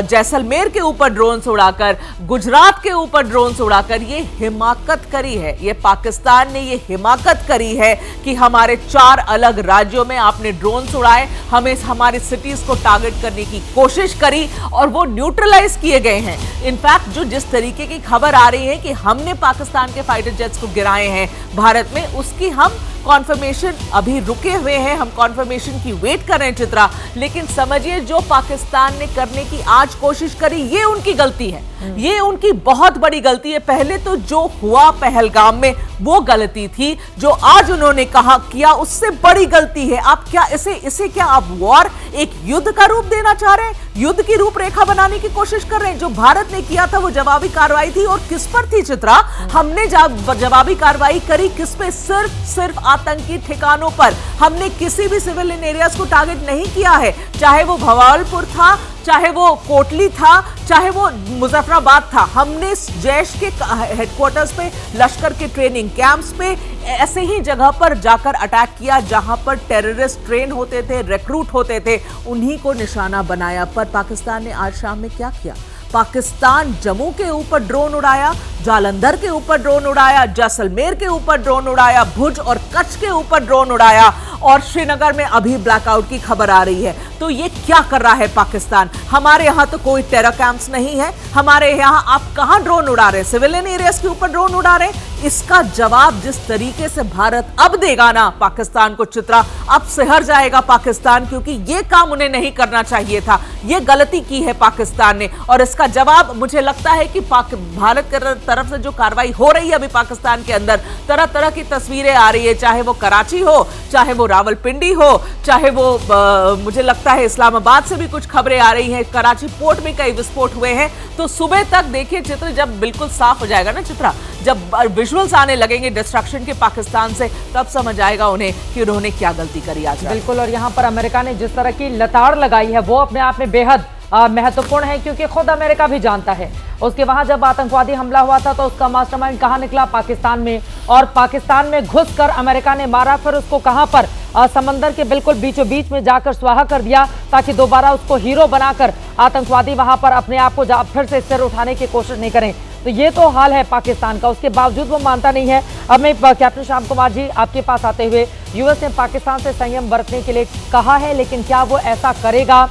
जैसलमेर के ऊपर ड्रोन्स उड़ाकर, गुजरात के ऊपर ड्रोन्स उड़ाकर, ये हिमाकत करी है। ये पाकिस्तान ने ये हिमाकत करी है कि हमारे 4 अलग राज्यों में आपने ड्रोन्स उड़ाए, हमें हमारी सिटीज को टारगेट करने की कोशिश करी और वो न्यूट्रलाइज किए गए हैं। इनफैक्ट जो जिस तरीके की खबर आ रही है कि हमने पाकिस्तान के फाइटर जेट्स को गिराए हैं भारत में, उसकी हम कॉन्फर्मेशन अभी रुके हुए हैं, हम कॉन्फर्मेशन की वेट कर रहे हैं चित्रा। लेकिन समझिए, जो पाकिस्तान ने करने की आज कोशिश करी, ये उनकी गलती है, ये उनकी बहुत बड़ी गलती है। पहले तो जो हुआ पहलगाम में वो गलती थी, जो आज उन्होंने कहा किया उससे बड़ी गलती है। आप क्या इसे क्या आप वॉर, एक युद्ध का रूप देना चाह रहे हैं? युद्ध की रूपरेखा बनाने की कोशिश कर रहे हैं? जो भारत ने किया था वो जवाबी कार्रवाई थी, और किस पर थी चित्रा? हमने जवाबी कार्रवाई करी किस पे? सिर्फ आतंकी ठिकानों पर। हमने किसी भी सिविलियन एरियाज को टारगेट नहीं किया है, चाहे वो भवालपुर था, चाहे वो कोटली था, चाहे वो मुजफ्फराबाद था। हमने जैश के हेडक्वार्टर्स पे, लश्कर के ट्रेनिंग कैंप्स पे, ऐसे ही जगह पर जाकर अटैक किया जहां पर टेररिस्ट ट्रेन होते थे, रिक्रूट होते थे, उन्हीं को निशाना बनाया। पर पाकिस्तान ने आज शाम में क्या किया? पाकिस्तान जम्मू के ऊपर ड्रोन उड़ाया, जालंधर के ऊपर ड्रोन उड़ाया, जैसलमेर के ऊपर ड्रोन उड़ाया, भुज और कच्छ के ऊपर ड्रोन उड़ाया, और श्रीनगर में अभी ब्लैकआउट की खबर आ रही है। तो ये क्या कर रहा है पाकिस्तान? हमारे यहां तो कोई टेरर कैंप्स नहीं है, हमारे यहां आप कहां ड्रोन उड़ा रहे हैं? सिविलियन एरियाज के ऊपर ड्रोन उड़ा रहे हैं। इसका जवाब जिस तरीके से भारत अब देगा ना पाकिस्तान को चित्रा, अब सिहर जाएगा पाकिस्तान, क्योंकि ये काम उन्हें नहीं करना चाहिए था। ये गलती की है पाकिस्तान ने, और इसका जवाब मुझे लगता है कि भारत की तरफ से जो कार्रवाई हो रही है अभी पाकिस्तान के अंदर, तरह तरह की तस्वीरें आ रही है, चाहे वो कराची हो, चाहे वो रावलपिंडी हो, चाहे वो मुझे लगता है इस्लामाबाद से भी कुछ खबरें आ रही हैं, कराची पोर्ट में कई विस्फोट हुए हैं। तो सुबह तक देखिए चित्र, जब बिल्कुल साफ हो जाएगा ना चित्रा, जब विजुअल्स आने लगेंगे डिस्ट्रक्शन के पाकिस्तान से, तब समझ आएगा उन्हें कि उन्होंने क्या गलती करी आज। बिल्कुल, और यहाँ पर अमेरिका ने जिस तरह की लताड़ लगाई है वो अपने आप में बेहद महत्वपूर्ण है, क्योंकि खुद अमेरिका भी जानता है उसके वहां जब आतंकवादी हमला हुआ था तो उसका मास्टरमाइंड कहां निकला? पाकिस्तान में। और पाकिस्तान में घुसकर अमेरिका ने मारा, फिर उसको कहां पर? समंदर के बिल्कुल बीचों बीच में जाकर स्वाहा कर दिया, ताकि दोबारा उसको हीरो बनाकर आतंकवादी वहां पर अपने आप को फिर से सिर उठाने की कोशिश नहीं करें। तो ये तो हाल है पाकिस्तान का, उसके बावजूद वो मानता नहीं है। अब मैं कैप्टन श्याम कुमार जी आपके पास आते हुए, यूएस ने पाकिस्तान से संयम बरतने के लिए कहा है, लेकिन क्या वो ऐसा करेगा?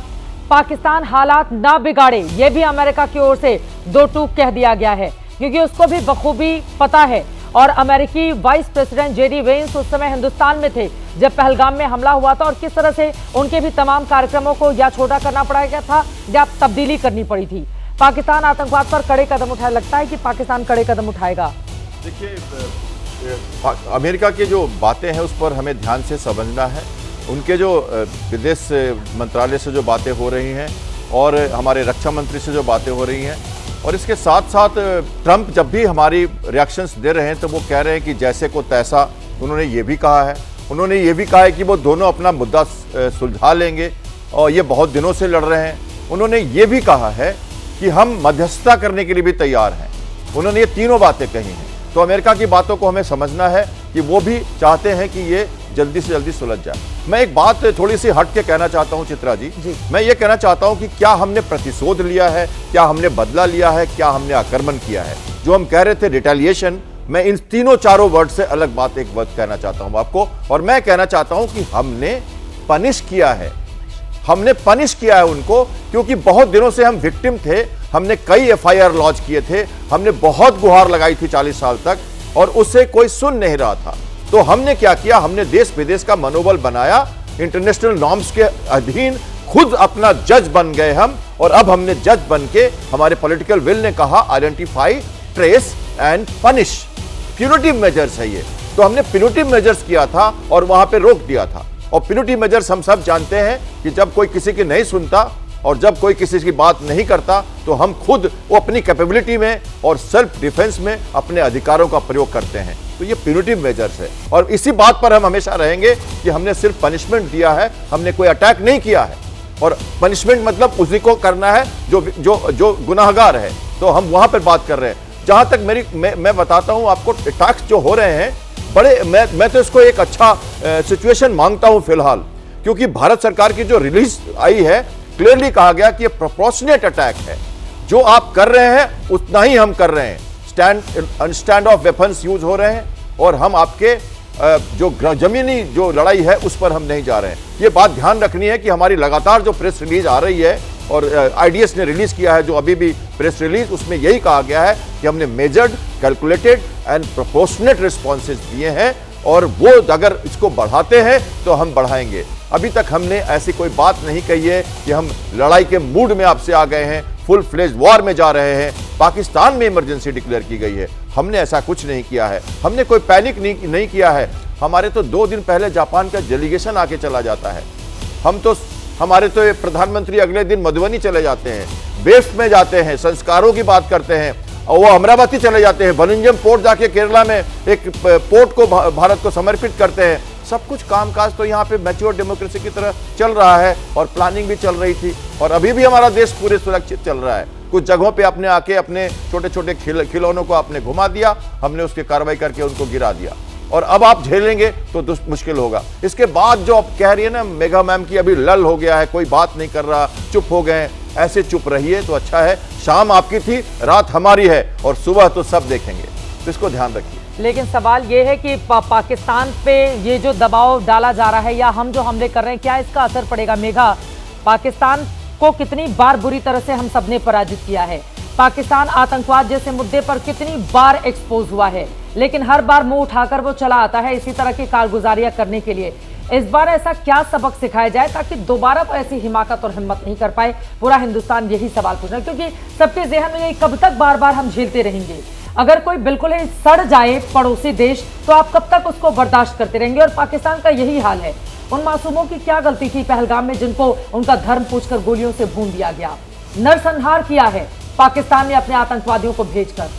पाकिस्तान हालात ना बिगाड़े, ये भी अमेरिका की ओर से दो टूक कह दिया गया है, क्योंकि उसको भी बखूबी पता है। और अमेरिकी वाइस प्रेसिडेंट जेडी वेंस उस समय हिंदुस्तान में थे जब पहलगाम में हमला हुआ था, और किस तरह से उनके भी तमाम कार्यक्रमों को या छोटा करना पड़ा गया था या तब्दीली करनी पड़ी थी। पाकिस्तान आतंकवाद पर कड़े कदम उठाए, लगता है कि पाकिस्तान कड़े कदम उठाएगा। देखिए, अमेरिका की जो बातें हैं उस पर हमें ध्यान से समझना है। उनके जो विदेश मंत्रालय से जो बातें हो रही हैं और हमारे रक्षा मंत्री से जो बातें हो रही हैं, और इसके साथ साथ ट्रंप जब भी हमारी रिएक्शंस दे रहे हैं तो वो कह रहे हैं कि जैसे को तैसा। उन्होंने ये भी कहा है, उन्होंने ये भी कहा है कि वो दोनों अपना मुद्दा सुलझा लेंगे, और ये बहुत दिनों से लड़ रहे हैं। उन्होंने ये भी कहा है कि हम मध्यस्थता करने के लिए भी तैयार हैं। उन्होंने ये तीनों बातें कही हैं। तो अमेरिका की बातों को हमें समझना है कि वो भी चाहते हैं कि ये जल्दी से जल्दी सुलझ जाए। मैं एक बात थोड़ी सी हट के कहना चाहता हूं चित्रा जी, मैं ये कहना चाहता हूं कि क्या हमने प्रतिशोध लिया है, क्या हमने बदला लिया है, क्या हमने आक्रमण किया है? जो हम कह रहे थे रिटेलिएशन, मैं इन तीनों चारों वर्ड से अलग बात एक वर्ड कहना चाहता हूं आपको, और मैं कहना चाहता हूं कि हमने पनिश किया है, हमने पनिश किया है उनको, क्योंकि बहुत दिनों से हम विक्टिम थे। हमने कई एफआईआर लॉन्च किए थे, हमने बहुत गुहार लगाई थी 40 साल तक, और उससे कोई सुन नहीं रहा था। तो हमने क्या किया, हमने देश विदेश का मनोबल बनाया, इंटरनेशनल नॉर्म्स के अधीन खुद अपना जज बन गए हम, और अब हमने जज बन के, हमारे पॉलिटिकल विल ने कहा identify, trace and punish, punitive measures है ये। तो हमने प्यूनिटिव मेजर्स किया था और वहां पे रोक दिया था। और प्यूनिटिव मेजर्स हम सब जानते हैं कि जब कोई किसी की नहीं सुनता और जब कोई किसी की बात नहीं करता, तो हम खुद वो अपनी कैपेबिलिटी में और सेल्फ डिफेंस में अपने अधिकारों का प्रयोग करते हैं। तो ये प्यूनिटिव मेजर्स है, और इसी बात पर हम हमेशा रहेंगे कि हमने सिर्फ पनिशमेंट दिया है, हमने कोई अटैक नहीं किया है। और पनिशमेंट मतलब उसी को करना है जो जो जो गुनाहगार है, तो हम वहां पर बात कर रहे हैं। जहां तक मैं बताता हूं आपको, अटैक्स जो हो रहे हैं बड़े, मैं तो इसको एक अच्छा सिचुएशन मांगता हूं फिलहाल, क्योंकि भारत सरकार की जो रिलीज आई है, क्लियरली कहा गया कि ये प्रोपोर्शनेट अटैक है। जो आप कर रहे हैं उतना ही हम कर रहे हैं। स्टैंड ऑफ वेपन्स यूज हो रहे हैं, और हम आपके जो जमीनी जो लड़ाई है उस पर हम नहीं जा रहे हैं। ये बात ध्यान रखनी है कि हमारी लगातार जो प्रेस रिलीज आ रही है, और आईडीएस ने रिलीज किया है जो अभी भी प्रेस रिलीज, उसमें यही कहा गया है कि हमने measured, calculated and proportionate responses दिए हैं, और वो अगर इसको बढ़ाते हैं तो हम बढ़ाएंगे। अभी तक हमने ऐसी कोई बात नहीं कही है कि हम लड़ाई के मूड में आपसे आ गए हैं, फुल फ्लेज वॉर में जा रहे हैं। पाकिस्तान में इमरजेंसी डिक्लेयर की गई है, हमने ऐसा कुछ नहीं किया है। हमने कोई पैनिक नहीं किया है। हमारे तो 2 दिन पहले जापान का डेलीगेशन आके चला जाता है। हमारे तो प्रधानमंत्री अगले दिन मधुबनी चले जाते हैं, वेस्ट में जाते हैं, संस्कारों की बात करते हैं, और वो अमरावती चले जाते हैं, वनिंजम पोर्ट जाके केरला में एक पोर्ट को भारत को समर्पित करते हैं। सब कुछ कामकाज तो यहाँ पे मैच्योर डेमोक्रेसी की तरह चल रहा है, और प्लानिंग भी चल रही थी, और अभी भी हमारा देश पूरे सुरक्षित चल रहा है। कुछ जगहों पे आपने आके अपने छोटे छोटे खिलौनों को आपने घुमा दिया, हमने उसकी कार्रवाई करके उनको गिरा दिया, और अब आप झेलेंगे तो मुश्किल होगा। इसके बाद जो आप कह रही है ना मेघा मैम की अभी लल हो गया है, कोई बात नहीं कर रहा, चुप हो गए, ऐसे चुप रहिए तो अच्छा है। शाम आपकी थी, रात हमारी है, और सुबह तो सब देखेंगे, तो इसको ध्यान रखिए। लेकिन सवाल ये है कि पाकिस्तान पे ये जो दबाव डाला जा रहा है, या हम जो हमले कर रहे हैं, क्या इसका असर पड़ेगा? मेघा, पाकिस्तान को कितनी बार बुरी तरह से हम सबने पराजित किया है, पाकिस्तान आतंकवाद जैसे मुद्दे पर कितनी बार एक्सपोज हुआ है, लेकिन हर बार मुंह उठाकर वो चला आता है इसी तरह की कारगुजारियां करने के लिए। इस बार ऐसा क्या सबक सिखाया जाए ताकि दोबारा तो ऐसी हिमाकत और हिम्मत नहीं कर पाए? पूरा हिंदुस्तान यही सवाल पूछ रहा है, क्योंकि सबके ज़हन में यही, कब तक बार बार हम झेलते रहेंगे? अगर कोई बिल्कुल ही सड़ जाए पड़ोसी देश, तो आप कब तक उसको बर्दाश्त करते रहेंगे? और पाकिस्तान का यही हाल है। उन मासूमों की क्या गलती थी पहलगाम में, जिनको उनका धर्म पूछकर गोलियों से भून दिया गया? नरसंहार किया है पाकिस्तान ने अपने आतंकवादियों को भेजकर,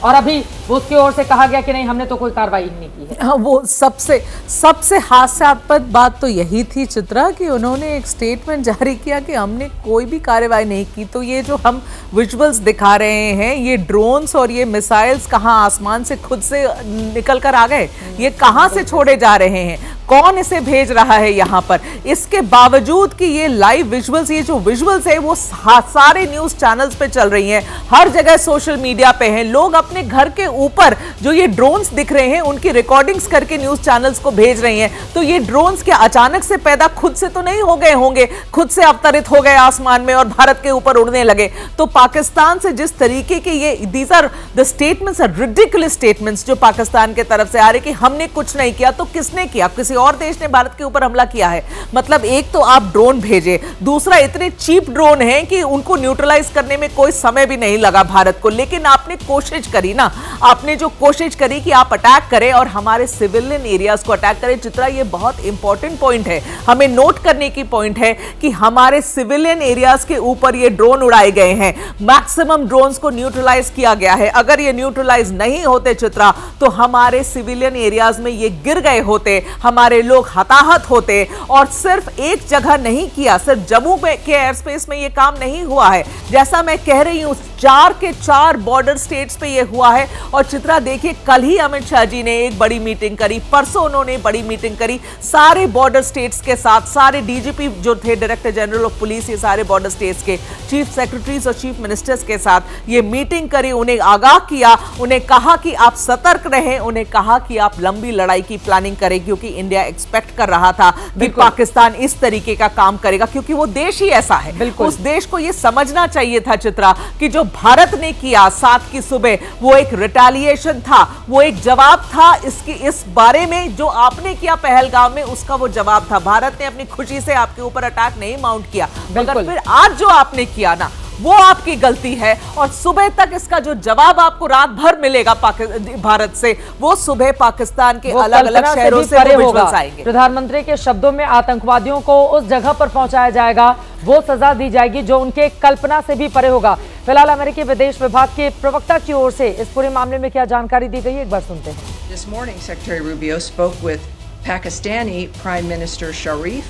और अभी उसकी ओर से कहा गया कि नहीं, हमने तो कोई कार्रवाई नहीं की है। हाँ, वो सबसे हास्यास्पद बात तो यही थी चित्रा, कि उन्होंने एक स्टेटमेंट जारी किया कि हमने कोई भी कार्रवाई नहीं की। तो ये जो हम विजुअल्स दिखा रहे हैं, ये ड्रोन्स और ये मिसाइल्स कहाँ आसमान से खुद से निकल कर आ गए? ये कहाँ से छोड़े जा रहे हैं? कौन इसे भेज रहा है यहाँ पर? इसके बावजूद कि ये लाइव विजुअल्स, ये जो विजुअल्स है वो सारे न्यूज चैनल्स पे चल रही हैं, हर जगह सोशल मीडिया पे हैं। लोग अपने घर के ऊपर जो ये ड्रोन्स दिख रहे हैं उनकी रिकॉर्डिंग्स करके न्यूज चैनल्स को भेज रही हैं। तो ये ड्रोन्स क्या अचानक से पैदा खुद से तो नहीं हो गए होंगे, खुद से अवतरित हो गए आसमान में और भारत के ऊपर उड़ने लगे? तो पाकिस्तान से जिस तरीके के ये these are the statements, are ridiculous statements जो पाकिस्तान के तरफ से आ रहे कि हमने कुछ नहीं किया। तो किसने किया? किसी और देश ने भारत के ऊपर हमला किया है? मतलब एक तो आप ड्रोन भेजे, दूसरा इतने चीप ड्रोन हैं कि उनको न्यूट्रलाइज करने में कोई समय भी नहीं लगा भारत को। लेकिन आपने कोशिश करी ना, आपने जो कोशिश करी कि आप अटैक करें और हमारे सिविलियन एरियाज को अटैक करें। चित्रा, ये बहुत इंपॉर्टेंट पॉइंट है, हमें नोट करने की पॉइंट है कि हमारे सिविलियन एरियाज के ऊपर ये ड्रोन उड़ाए गए हैं। मैक्सिमम ड्रोन्स को न्यूट्रलाइज किया गया है। अगर ये न्यूट्रलाइज नहीं होते चित्रा, तो हमारे सिविलियन एरियाज में ये गिर गए होते, हमारे लोग हताहत होते। और सिर्फ एक जगह नहीं किया, सिर्फ जम्मू के एयर स्पेस में ये काम नहीं हुआ है। जैसा मैं कह रही हूं, 4 के 4 बॉर्डर स्टेट्स पे ये हुआ है। और चित्रा देखिए, कल ही अमित शाह जी ने एक बड़ी मीटिंग करी, परसों उन्होंने बड़ी मीटिंग करी सारे बॉर्डर स्टेट्स के साथ, सारे डीजीपी जो थे, डायरेक्टर जनरल ऑफ पुलिस, ये सारे बॉर्डर स्टेट्स के चीफ सेक्रेटरीज और चीफ मिनिस्टर्स के साथ ये मीटिंग करी, उन्हें आगाह किया, उन्हें कहा कि आप सतर्क रहें, उन्हें कहा कि आप लंबी लड़ाई की प्लानिंग करें, क्योंकि इंडिया एक्सपेक्ट कर रहा था कि पाकिस्तान इस तरीके का काम करेगा, क्योंकि वो देश ही ऐसा है। उस देश को ये समझना चाहिए था चित्रा कि जो भारत ने किया 7 की सुबह, वो एक रिटेलिएशन था, वो एक जवाब था इस बारे में जो आपने किया पहलगाम में, उसका वो जवाब था। भारत ने अपनी खुशी से आपके ऊपर अटैक नहीं माउंट किया, मगर फिर आज जो आपने किया ना, वो आपकी गलती है। और सुबह तक इसका जो जवाब आपको रात भर मिलेगा भारत से, वो सुबह पाकिस्तान के अलग अलग शहरों से विजुअल्स आएंगे। प्रधानमंत्री के शब्दों में आतंकवादियों को उस जगह पर पहुंचाया जाएगा, वो सजा दी जाएगी जो उनके कल्पना से भी परे होगा। फिलहाल अमेरिकी विदेश विभाग के प्रवक्ता की ओर से इस पूरे मामले में क्या जानकारी दी गई है, एक बार सुनते हैं। This morning, Secretary Rubio spoke with Pakistani Prime Minister Sharif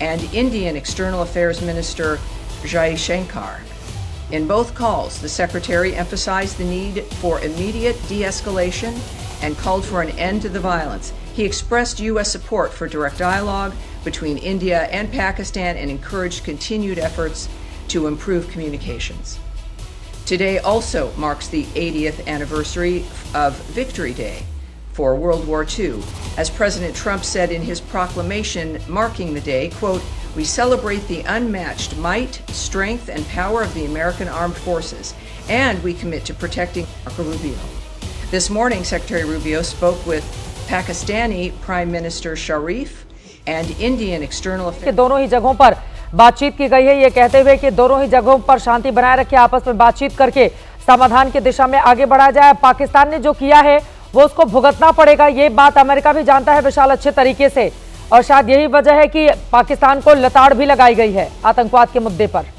and Indian External Affairs Minister Jai Shankar. In both calls, the Secretary emphasized the need for immediate de-escalation and called for an end to the violence. He expressed U.S. support for direct dialogue between India and Pakistan and encouraged continued efforts to improve communications. Today also marks the 80th anniversary of Victory Day for World War II. As President Trump said in his proclamation marking the day, quote, "We celebrate the unmatched might, strength, and power of the American Armed Forces, and we commit to protecting Marco Rubio." This morning, Secretary Rubio spoke with Pakistani Prime Minister Sharif and Indian External Affairs. दोनों ही जगहों पर बातचीत की गई है, ये कहते हुए कि दोनों ही जगहों पर शांति बनाए रखे, आपस में बातचीत करके समाधान की दिशा में आगे बढ़ा जाए। पाकिस्तान ने जो किया है वो उसको भुगतना पड़ेगा, ये बात अमेरिका भी जानता है विशाल अच्छे तरीके से, और शायद यही वजह है कि पाकिस्तान को लताड़ भी लगाई गई है आतंकवाद के मुद्दे पर।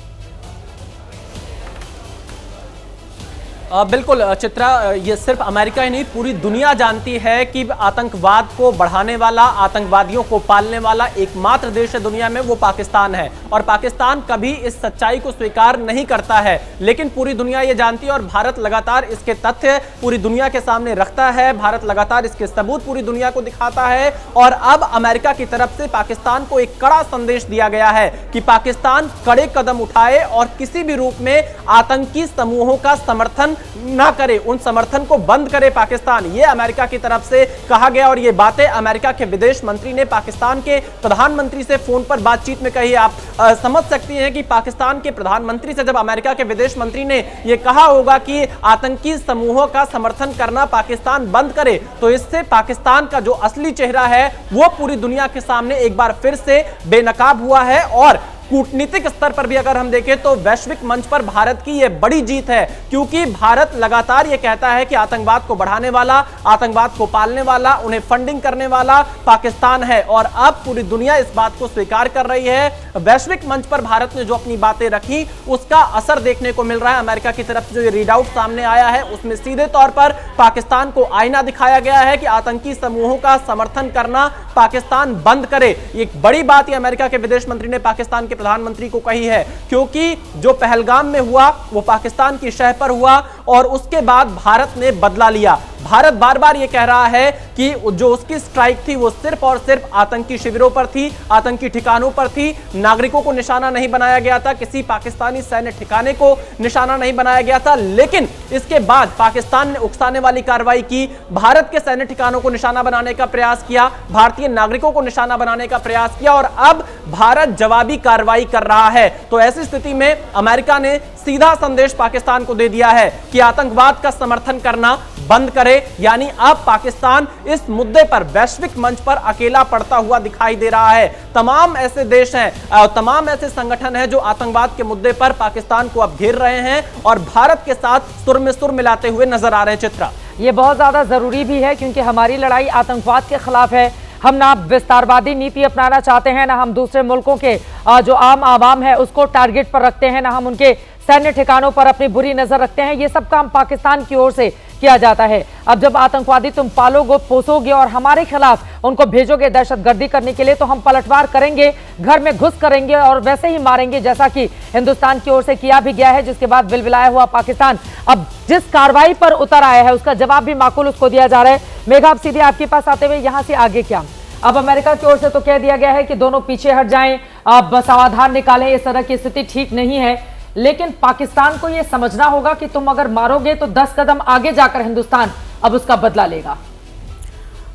बिल्कुल चित्रा, ये सिर्फ अमेरिका ही नहीं, पूरी दुनिया जानती है कि आतंकवाद को बढ़ाने वाला, आतंकवादियों को पालने वाला एकमात्र देश है दुनिया में, वो पाकिस्तान है। और पाकिस्तान कभी इस सच्चाई को स्वीकार नहीं करता है, लेकिन पूरी दुनिया ये जानती है और भारत लगातार इसके तथ्य पूरी दुनिया के सामने रखता है, भारत लगातार इसके सबूत पूरी दुनिया को दिखाता है। और अब अमेरिका की तरफ से पाकिस्तान को एक कड़ा संदेश दिया गया है कि पाकिस्तान कड़े कदम उठाए और किसी भी रूप में आतंकी समूहों का समर्थन ना करे, उन समर्थन को बंद करे पाकिस्तान, ये अमेरिका की तरफ से कहा गया। और ये बातें अमेरिका के विदेश मंत्री ने पाकिस्तान के प्रधानमंत्री से फोन पर बातचीत में कही। आप समझ सकती हैं कि पाकिस्तान के प्रधानमंत्री से जब अमेरिका के विदेश मंत्री ने यह कहा होगा कि आतंकी समूहों का समर्थन करना पाकिस्तान बंद करे, तो इससे पाकिस्तान का जो असली चेहरा है वो पूरी दुनिया के सामने एक बार फिर से बेनकाब हुआ है। और कूटनीतिक स्तर पर भी अगर हम देखें तो वैश्विक मंच पर भारत की यह बड़ी जीत है, क्योंकि भारत लगातार यह कहता है कि आतंकवाद को बढ़ाने वाला, आतंकवाद को पालने वाला, उन्हें फंडिंग करने वाला पाकिस्तान है। और अब पूरी दुनिया इस बात को स्वीकार कर रही है। वैश्विक मंच पर भारत ने जो अपनी बातें रखी उसका असर देखने को मिल रहा है। अमेरिका की तरफ से जो ये रीड आउट सामने आया है उसमें सीधे तौर पर पाकिस्तान को आईना दिखाया गया है कि आतंकी समूहों का समर्थन करना पाकिस्तान बंद करे। एक बड़ी बात ये अमेरिका के विदेश मंत्री ने पाकिस्तान के प्रधानमंत्री को कही है, क्योंकि जो पहलगाम में हुआ वो पाकिस्तान की शह पर हुआ और उसके बाद भारत ने बदला लिया। भारत बार बार ये कह रहा है कि जो उसकी स्ट्राइक थी वो सिर्फ और सिर्फ आतंकी शिविरों पर थी, आतंकी ठिकानों पर थी, नागरिकों को निशाना नहीं बनाया गया था, किसी पाकिस्तानी सैन्य ठिकाने को निशाना नहीं बनाया गया था। लेकिन इसके बाद पाकिस्तान ने उकसाने वाली कार्रवाई की, भारत के सैन्य ठिकानों को निशाना बनाने का प्रयास किया, भारतीय नागरिकों को निशाना बनाने का प्रयास किया और अब भारत जवाबी कार्रवाई कर रहा है। तो ऐसी स्थिति में अमेरिका ने सीधा संदेश पाकिस्तान को दे दिया है कि आतंकवाद का समर्थन करना बंद करे, यानी अब पाकिस्तान इस मुद्दे पर वैश्विक मंच पर अकेला पड़ता हुआ दिखाई दे रहा है। तमाम ऐसे देश हैं और तमाम ऐसे संगठन हैं जो आतंकवाद के मुद्दे पर पाकिस्तान को अब घेर रहे हैं और भारत के साथ सुर में सुर मिलाते हुए नजर आ रहे हैं। चित्रा, ये बहुत ज्यादा जरूरी भी है क्योंकि हमारी लड़ाई आतंकवाद के खिलाफ है। हम ना विस्तारवादी नीति अपनाना चाहते हैं, ना हम दूसरे मुल्कों के जो आम आवाम है उसको टारगेट पर रखते हैं, ना हम उनके सैन्य ठिकानों पर अपनी बुरी नजर रखते हैं। ये सब काम पाकिस्तान की ओर से किया जाता है। अब जब आतंकवादी तुम पालोगे, पोसोगे और हमारे खिलाफ उनको भेजोगे दहशतगर्दी करने के लिए, तो हम पलटवार करेंगे, घर में घुस करेंगे और वैसे ही मारेंगे जैसा कि हिंदुस्तान की ओर से किया भी गया है। जिसके बाद बिलबिलाया हुआ पाकिस्तान अब जिस कार्रवाई पर उतर आया है उसका जवाब भी माकूल उसको दिया जा रहा है। मेघा, अब सीधे आपके पास आते हुए यहां से आगे क्या? अब अमेरिका की ओर से तो कह दिया गया है कि दोनों पीछे हट जाएं, अब समाधान निकालें, इस तरह की स्थिति ठीक नहीं है। लेकिन पाकिस्तान को यह समझना होगा कि तुम अगर मारोगे तो 10 कदम आगे जाकर हिंदुस्तान अब उसका बदला लेगा।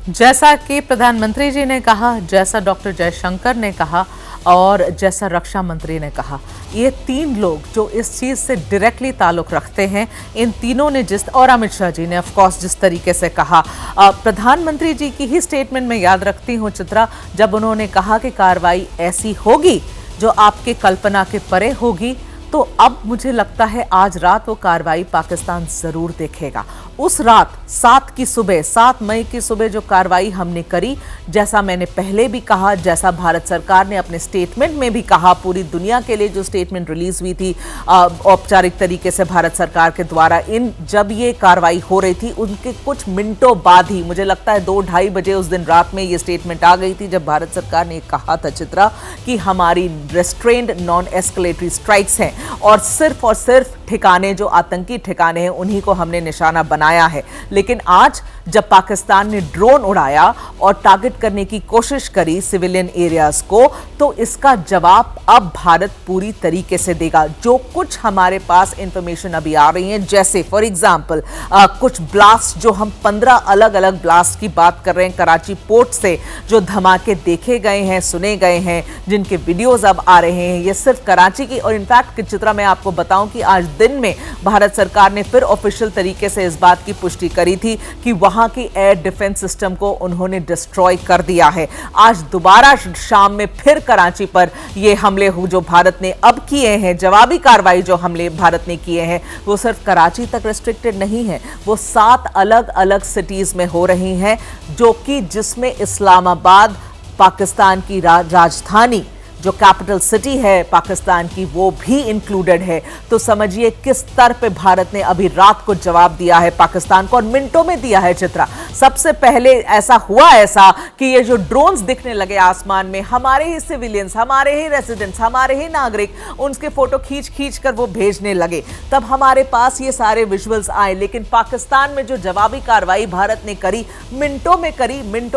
जैसा कि प्रधानमंत्री जी ने कहा, जैसा डॉक्टर जयशंकर ने कहा और जैसा रक्षा मंत्री ने कहा, ये तीन लोग जो इस चीज़ से डायरेक्टली ताल्लुक़ रखते हैं, इन तीनों ने और अमित शाह जी ने ऑफ कोर्स जिस तरीके से कहा, प्रधानमंत्री जी की ही स्टेटमेंट में याद रखती हूँ चित्रा, जब उन्होंने कहा कि कार्रवाई ऐसी होगी जो आपके कल्पना के परे होगी, तो अब मुझे लगता है आज रात वो कार्रवाई पाकिस्तान ज़रूर देखेगा। उस रात 7 मई की सुबह जो कार्रवाई हमने करी, जैसा मैंने पहले भी कहा, जैसा भारत सरकार ने अपने स्टेटमेंट में भी कहा, पूरी दुनिया के लिए जो स्टेटमेंट रिलीज हुई थी औपचारिक तरीके से भारत सरकार के द्वारा, जब ये कार्रवाई हो रही थी उनके कुछ मिनटों बाद ही, मुझे लगता है 2-2:30 बजे उस दिन रात में ये स्टेटमेंट आ गई थी, जब भारत सरकार ने कहा था चित्रा कि हमारी रेस्ट्रेन्ड नॉन एस्केलेटरी स्ट्राइक्स हैं और सिर्फ ठिकाने जो आतंकी ठिकाने हैं उन्हीं को हमने निशाना बनाया है। लेकिन आज जब पाकिस्तान ने ड्रोन उड़ाया और टारगेट करने की कोशिश करी सिविलियन एरियाज को, तो इसका जवाब अब भारत पूरी तरीके से देगा। जो कुछ हमारे पास इंफॉर्मेशन अभी आ रही है, जैसे फॉर एग्जांपल कुछ ब्लास्ट, जो हम 15 अलग अलग ब्लास्ट की बात कर रहे हैं कराची पोर्ट से, जो धमाके देखे गए हैं, सुने गए हैं, जिनके वीडियोज अब आ रहे हैं, ये सिर्फ कराची की। और इनफैक्ट चित्रा, मैं आपको बताऊं कि आज दिन में भारत सरकार ने फिर ऑफिशियल तरीके से इस बात की पुष्टि करी थी कि वहां की एयर डिफेंस सिस्टम को उन्होंने डिस्ट्रॉय कर दिया है। आज दोबारा शाम में फिर कराची पर ये हमले जो भारत ने अब किए हैं, जवाबी कार्रवाई जो हमले भारत ने किए हैं, वो सिर्फ कराची तक रिस्ट्रिक्टेड नहीं है, वो 7 अलग अलग सिटीज में हो रही हैं, जो कि जिसमें इस्लामाबाद पाकिस्तान की राजधानी जो कैपिटल सिटी है पाकिस्तान की, वो भी इंक्लूडेड है। तो समझिए किस स्तर पे भारत ने अभी रात को जवाब दिया है पाकिस्तान को, और मिनटों में दिया है चित्रा। सबसे पहले ऐसा कि ये जो ड्रोन्स दिखने लगे आसमान में, हमारे ही सिविलियंस, हमारे ही रेजिडेंट्स, हमारे ही नागरिक उनके फोटो खींच कर वो भेजने लगे, तब हमारे पास ये सारे विजुअल्स आए। लेकिन पाकिस्तान में जो जवाबी कार्रवाई भारत ने करी, मिनटों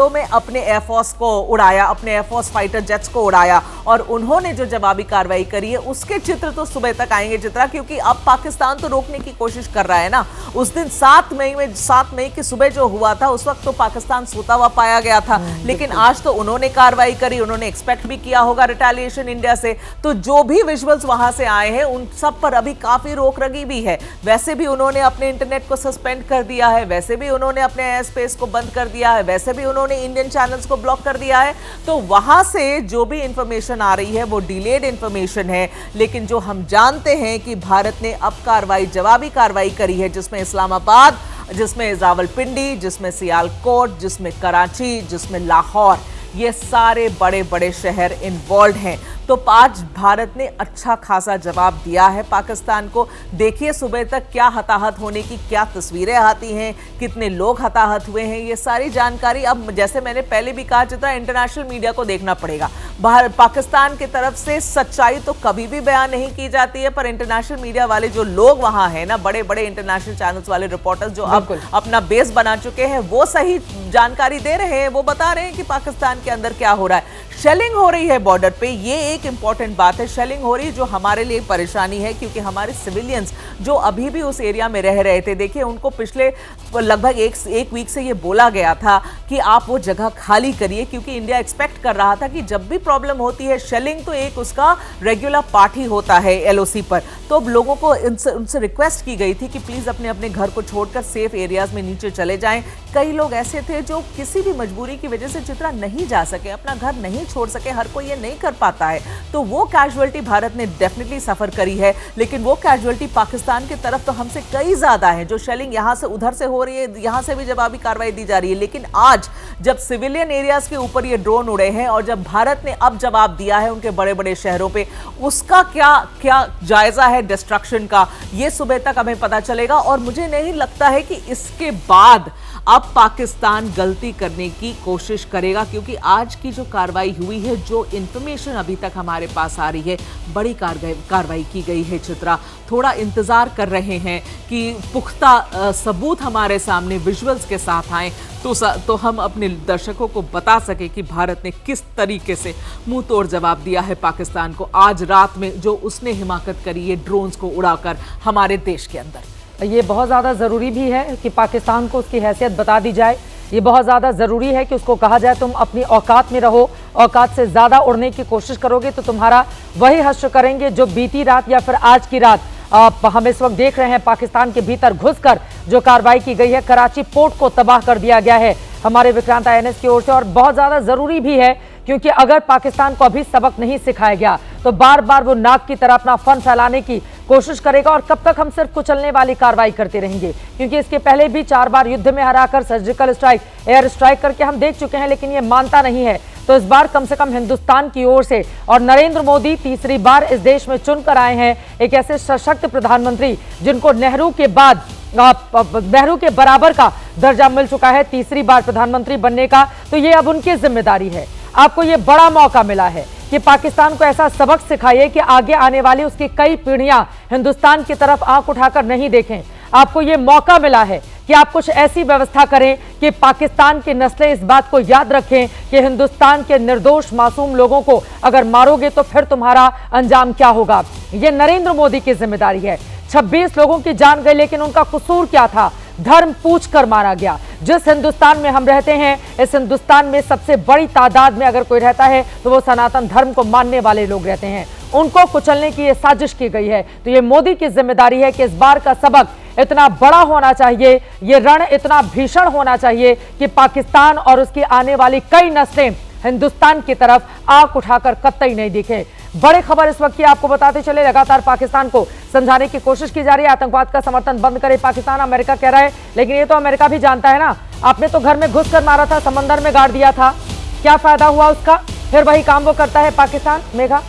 में अपने एयरफोर्स को उड़ाया, अपने एयरफोर्स फाइटर जेट्स को उड़ाया, और उन्होंने जो जवाबी कार्रवाई करी है उसके चित्र तो सुबह तक आएंगे चित्रा, क्योंकि अब पाकिस्तान तो रोकने की कोशिश कर रहा है ना। उस दिन 7 मई की सुबह जो हुआ था, उस वक्त तो पाकिस्तान सोता हुआ पाया गया था, लेकिन आज तो उन्होंने कार्रवाई करी, उन्होंने एक्सपेक्ट भी किया होगा रिटेलिएशन इंडिया से। तो जो भी विजुअल्स वहां से आए हैं उन सब पर अभी काफी रोक लगी भी है। वैसे भी उन्होंने अपने इंटरनेट को सस्पेंड कर दिया है, वैसे भी उन्होंने अपने एयर स्पेस को बंद कर दिया है, वैसे भी उन्होंने इंडियन चैनल्स को ब्लॉक कर दिया है। तो वहां से जो भी इंफॉर्मेशन आ रही है वो डिलेड इंफॉर्मेशन है, लेकिन जो हम जानते हैं कि भारत ने अब जवाबी कार्रवाई करी है, जिसमें इस्लामाबाद, जिसमें रावलपिंडी, जिसमें सियालकोट, जिसमें कराची, जिसमें लाहौर, ये सारे बड़े बड़े शहर इन्वॉल्व हैं। तो आज भारत ने अच्छा खासा जवाब दिया है पाकिस्तान को। देखिए सुबह तक क्या हताहत होने की क्या तस्वीरें आती हैं, कितने लोग हताहत हुए हैं, ये सारी जानकारी अब, जैसे मैंने पहले भी कहा, जितना इंटरनेशनल मीडिया को देखना पड़ेगा। पाकिस्तान की तरफ से सच्चाई तो कभी भी बयान नहीं की जाती है, पर इंटरनेशनल मीडिया वाले जो लोग वहां हैं ना, बड़े बड़े इंटरनेशनल चैनल्स वाले रिपोर्टर्स जो अब अपना बेस बना चुके हैं, वो सही जानकारी दे रहे हैं, वो बता रहे हैं कि पाकिस्तान के अंदर क्या हो रहा है। शेलिंग हो रही है बॉर्डर पे, ये एक इंपॉर्टेंट बात है। शेलिंग हो रही है जो हमारे लिए परेशानी है, क्योंकि हमारे सिविलियंस जो अभी भी उस एरिया में रह रहे थे, देखिए उनको पिछले लगभग एक वीक से ये बोला गया था कि आप वो जगह खाली करिए, क्योंकि इंडिया एक्सपेक्ट कर रहा था कि जब भी प्रॉब्लम होती है, शेलिंग तो एक उसका रेगुलर पार्ट ही होता है LOC पर। तो अब लोगों को उनसे रिक्वेस्ट की गई थी कि प्लीज अपने अपने घर को छोड़कर सेफ एरियाज में नीचे चले जाएं। कई लोग ऐसे थे जो किसी भी मजबूरी की वजह से चित्रा नहीं जा सके, अपना घर नहीं छोड़ सके, हर कोई ये नहीं कर पाता है। तो वो कैजुअलिटी भारत ने डेफिनेटली सफर करी है, लेकिन वो कैजुअलिटी पाकिस्तान की तरफ तो हमसे कई ज्यादा है। जो शेलिंग यहां से उधर से हो रही है, यहां से भी जवाबी कार्रवाई दी जा रही है, लेकिन आज जब सिविलियन एरियाज के ऊपर ये ड्रोन उड़े हैं और जब भारत ने अब जवाब दिया है उनके बड़े बड़े शहरों पे, उसका क्या क्या जायजा है डिस्ट्रक्शन का, ये सुबह तक हमें पता चलेगा। और मुझे नहीं लगता है कि इसके बाद अब पाकिस्तान गलती करने की कोशिश करेगा, क्योंकि आज की जो कार्रवाई हुई है, जो इंफॉर्मेशन अभी तक हमारे पास आ रही है, बड़ी कार्रवाई की गई है। चित्रा, थोड़ा इंतजार कर रहे हैं कि पुख्ता सबूत हमारे सामने विजुअल्स के साथ आए तो हम अपने दर्शकों को बता सके कि भारत ने किस तरीके से मुंह तोड़ जवाब दिया है पाकिस्तान को आज रात में, जो उसने हिमाकत करी है ड्रोन्स को उड़ाकर हमारे देश के अंदर। ये बहुत ज़्यादा ज़रूरी भी है कि पाकिस्तान को उसकी हैसियत बता दी जाए। ये बहुत ज़्यादा ज़रूरी है कि उसको कहा जाए तुम अपनी औकात में रहो, औकात से ज़्यादा उड़ने की कोशिश करोगे तो तुम्हारा वही हश्र करेंगे जो बीती रात या फिर आज की रात हम इस वक्त देख रहे हैं। पाकिस्तान के भीतर घुसकर जो कार्रवाई की गई है, कराची पोर्ट को तबाह कर दिया गया है हमारे विक्रांत INS की ओर से। और बहुत ज़्यादा ज़रूरी भी है, क्योंकि अगर पाकिस्तान को अभी सबक नहीं सिखाया गया तो बार बार वो नाक की तरह अपना फन फैलाने की कोशिश करेगा। और कब तक हम सिर्फ कुचलने वाली कार्रवाई करते रहेंगे, क्योंकि इसके पहले भी 4 बार युद्ध में हराकर सर्जिकल स्ट्राइक, एयर स्ट्राइक करके हम देख चुके हैं, लेकिन ये मानता नहीं है। तो इस बार कम से कम हिंदुस्तान की ओर से, और नरेंद्र मोदी तीसरी बार इस देश में चुनकर आए हैं एक ऐसे सशक्त प्रधानमंत्री जिनको नेहरू के बाद नेहरू के बराबर का दर्जा मिल चुका है तीसरी बार प्रधानमंत्री बनने का। तो ये अब उनकी जिम्मेदारी है। आपको ये बड़ा मौका मिला है कि पाकिस्तान को ऐसा सबक सिखाइए कि आगे आने वाली उसकी कई पीढ़ियां हिंदुस्तान की तरफ आंख उठाकर नहीं देखें। आपको ये मौका मिला है कि आप कुछ ऐसी व्यवस्था करें कि पाकिस्तान की नस्लें इस बात को याद रखें कि हिंदुस्तान के निर्दोष मासूम लोगों को अगर मारोगे तो फिर तुम्हारा अंजाम क्या होगा। ये नरेंद्र मोदी की जिम्मेदारी है। 26 लोगों की जान गई, लेकिन उनका कसूर क्या था? धर्म पूछ कर मारा गया। जिस हिंदुस्तान में हम रहते हैं, इस हिंदुस्तान में सबसे बड़ी तादाद में अगर कोई रहता है तो वो सनातन धर्म को मानने वाले लोग रहते हैं। उनको कुचलने की ये साजिश की गई है। तो ये मोदी की जिम्मेदारी है कि इस बार का सबक इतना बड़ा होना चाहिए, ये रण इतना भीषण होना चाहिए कि पाकिस्तान और उसकी आने वाली कई नस्लें हिंदुस्तान की तरफ आंख उठाकर कतई नहीं दिखे। बड़ी खबर इस वक्त की आपको बताते चले, लगातार पाकिस्तान को समझाने की कोशिश की जा रही है, आतंकवाद का समर्थन बंद करे पाकिस्तान, अमेरिका कह रहा है। लेकिन ये तो अमेरिका भी जानता है ना, आपने तो घर में घुस कर मारा था, समंदर में गाड़ दिया था, क्या फायदा हुआ उसका? फिर वही काम वो करता है पाकिस्तान। मेघा,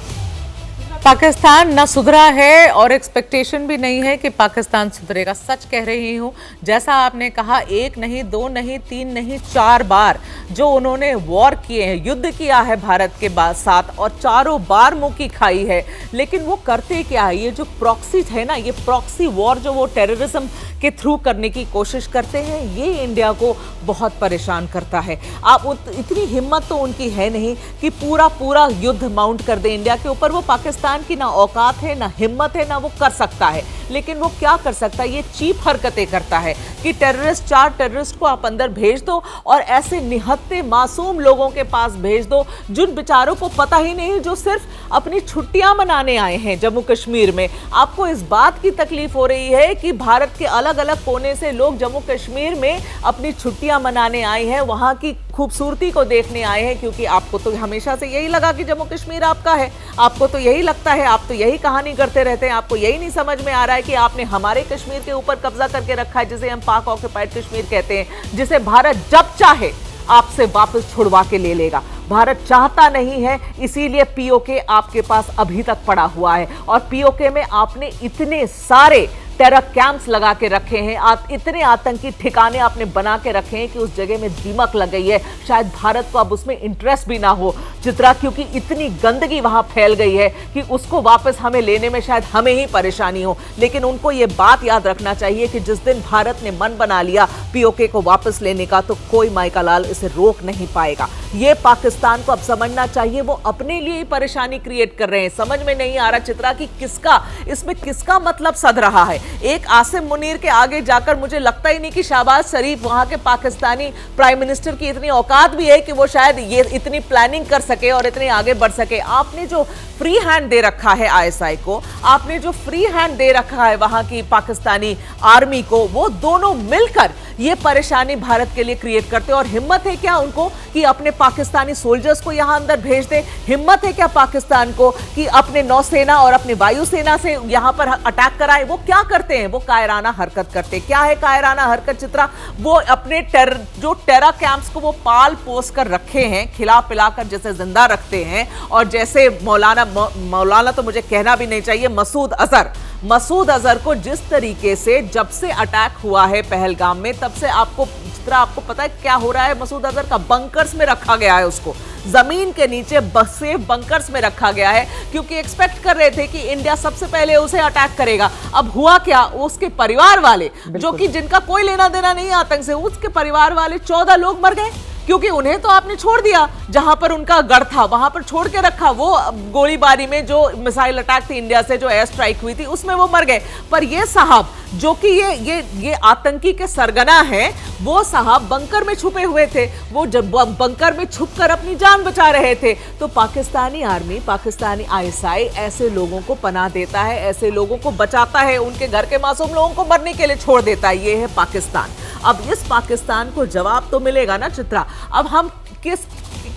पाकिस्तान ना सुधरा है और एक्सपेक्टेशन भी नहीं है कि पाकिस्तान सुधरेगा। सच कह रही हूँ, जैसा आपने कहा, 1 नहीं 2 नहीं 3 नहीं 4 बार जो उन्होंने वॉर किए हैं, युद्ध किया है भारत के साथ, और चारों बार मुंह की खाई है। लेकिन वो करते क्या है? ये जो प्रॉक्सी है ना, ये प्रॉक्सी वॉर जो वो टेररिज्म के थ्रू करने की कोशिश करते हैं, ये इंडिया को बहुत परेशान करता है। आप इतनी हिम्मत तो उनकी है नहीं कि पूरा युद्ध माउंट कर दे इंडिया के ऊपर। वो पाकिस्तान की ना औकात है, ना हिम्मत है, ना वो कर सकता है। लेकिन वो क्या कर सकता है? ये चीप हरकतें करता है कि 4 टेररिस्ट को आप अंदर भेज दो और ऐसे निहत्ते मासूम लोगों के पास भेज दो जिन बेचारों को पता ही नहीं, जो सिर्फ अपनी छुट्टियां मनाने आए हैं जम्मू कश्मीर में। आपको इस बात की तकलीफ हो रही है कि भारत के अलग अलग कोने से लोग जम्मू कश्मीर में अपनी छुट्टियां मनाने आए हैं, वहां की खूबसूरती को देखने आए हैं, क्योंकि आपको तो हमेशा से यही लगा कि जम्मू कश्मीर आपका है, आपको तो यही लगता है, आप तो यही कहानी करते रहते हैं, आपको यही नहीं समझ में आ रहा है कि आपने हमारे कश्मीर के ऊपर कब्जा करके रखा है, जिसे हम पाक ऑक्यूपाइड कश्मीर कहते हैं, जिसे भारत जब चाहे आपसे वापस छुड़वा के ले लेगा। भारत चाहता नहीं है, इसीलिए पीओके आपके पास अभी तक पड़ा हुआ है। और पीओके में आपने इतने सारे टेरर कैंप्स लगा के रखे हैं, इतने आतंकी ठिकाने आपने बना के रखे हैं कि उस जगह में दीमक लग गई है। शायद भारत को अब उसमें इंटरेस्ट भी ना हो चित्रा, क्योंकि इतनी गंदगी वहां फैल गई है कि उसको वापस हमें लेने में शायद हमें ही परेशानी हो। लेकिन उनको ये बात याद रखना चाहिए कि जिस दिन भारत ने मन बना लिया पीओके को वापस लेने का, तो कोई माइका लाल इसे रोक नहीं पाएगा। ये पाकिस्तान को अब समझना चाहिए, वो अपने लिए ही परेशानी क्रिएट कर रहे हैं। समझ में नहीं आ रहा चित्रा कि इसमें किसका मतलब सध रहा है। एक आसिम मुनीर के आगे जाकर मुझे लगता ही नहीं कि शहबाज शरीफ, वहां के पाकिस्तानी प्राइम मिनिस्टर, की इतनी औकात भी है कि वो शायद ये इतनी प्लानिंग कर सके और इतने आगे बढ़ सके। आपने जो फ्री हैंड दे रखा है ISI को, आपने जो फ्री हैंड दे रखा है वहां की पाकिस्तानी आर्मी को, वो दोनों मिलकर ये परेशानी भारत के लिए क्रिएट करते हैं। और हिम्मत है क्या उनको कि अपने पाकिस्तानी सोल्जर्स को यहां अंदर भेज दे? हिम्मत है क्या पाकिस्तान को कि अपने नौसेना और अपने वायुसेना से यहां पर अटैक कराए? वो क्या करते हैं? वो कायराना हरकत करते हैं। क्या है कायराना हरकत चित्रा? वो अपने जो टेरर कैंप्स को वो पाल पोस कर रखे हैं, खिला पिलाकर जैसे जिंदा रखते हैं। और जैसे मौलाना तो मुझे कहना भी नहीं चाहिए, मसूद अजहर को जिस तरीके से जब से अटैक हुआ है पहलगाम में, तब से आपको पता है क्या हो रहा है? मसूद अजहर का बंकर्स में रखा गया है, उसको जमीन के नीचे सेफ बंकर्स में रखा गया है, क्योंकि एक्सपेक्ट कर रहे थे कि इंडिया सबसे पहले उसे अटैक करेगा। अब हुआ क्या? उसके परिवार वाले, जो कि जिनका कोई लेना देना नहीं आतंक से, उसके परिवार वाले 14 लोग मर गए, क्योंकि उन्हें तो आपने छोड़ दिया, जहां पर उनका गढ़ था वहां पर छोड़ के रखा। वो गोलीबारी में जो मिसाइल अटैक थी इंडिया से, जो एयर स्ट्राइक हुई थी, उसमें वो मर गए। पर ये साहब जो कि ये आतंकी के सरगना हैं, वो साहब बंकर में छुपे हुए थे। वो जब बंकर में छुपकर अपनी जान बचा रहे थे, तो पाकिस्तानी आर्मी, पाकिस्तानी आईएसआई ऐसे लोगों को पनाह देता है, ऐसे लोगों को बचाता है, उनके घर के मासूम लोगों को मरने के लिए छोड़ देता है। ये है पाकिस्तान। अब इस पाकिस्तान को जवाब तो मिलेगा ना चित्रा। अब हम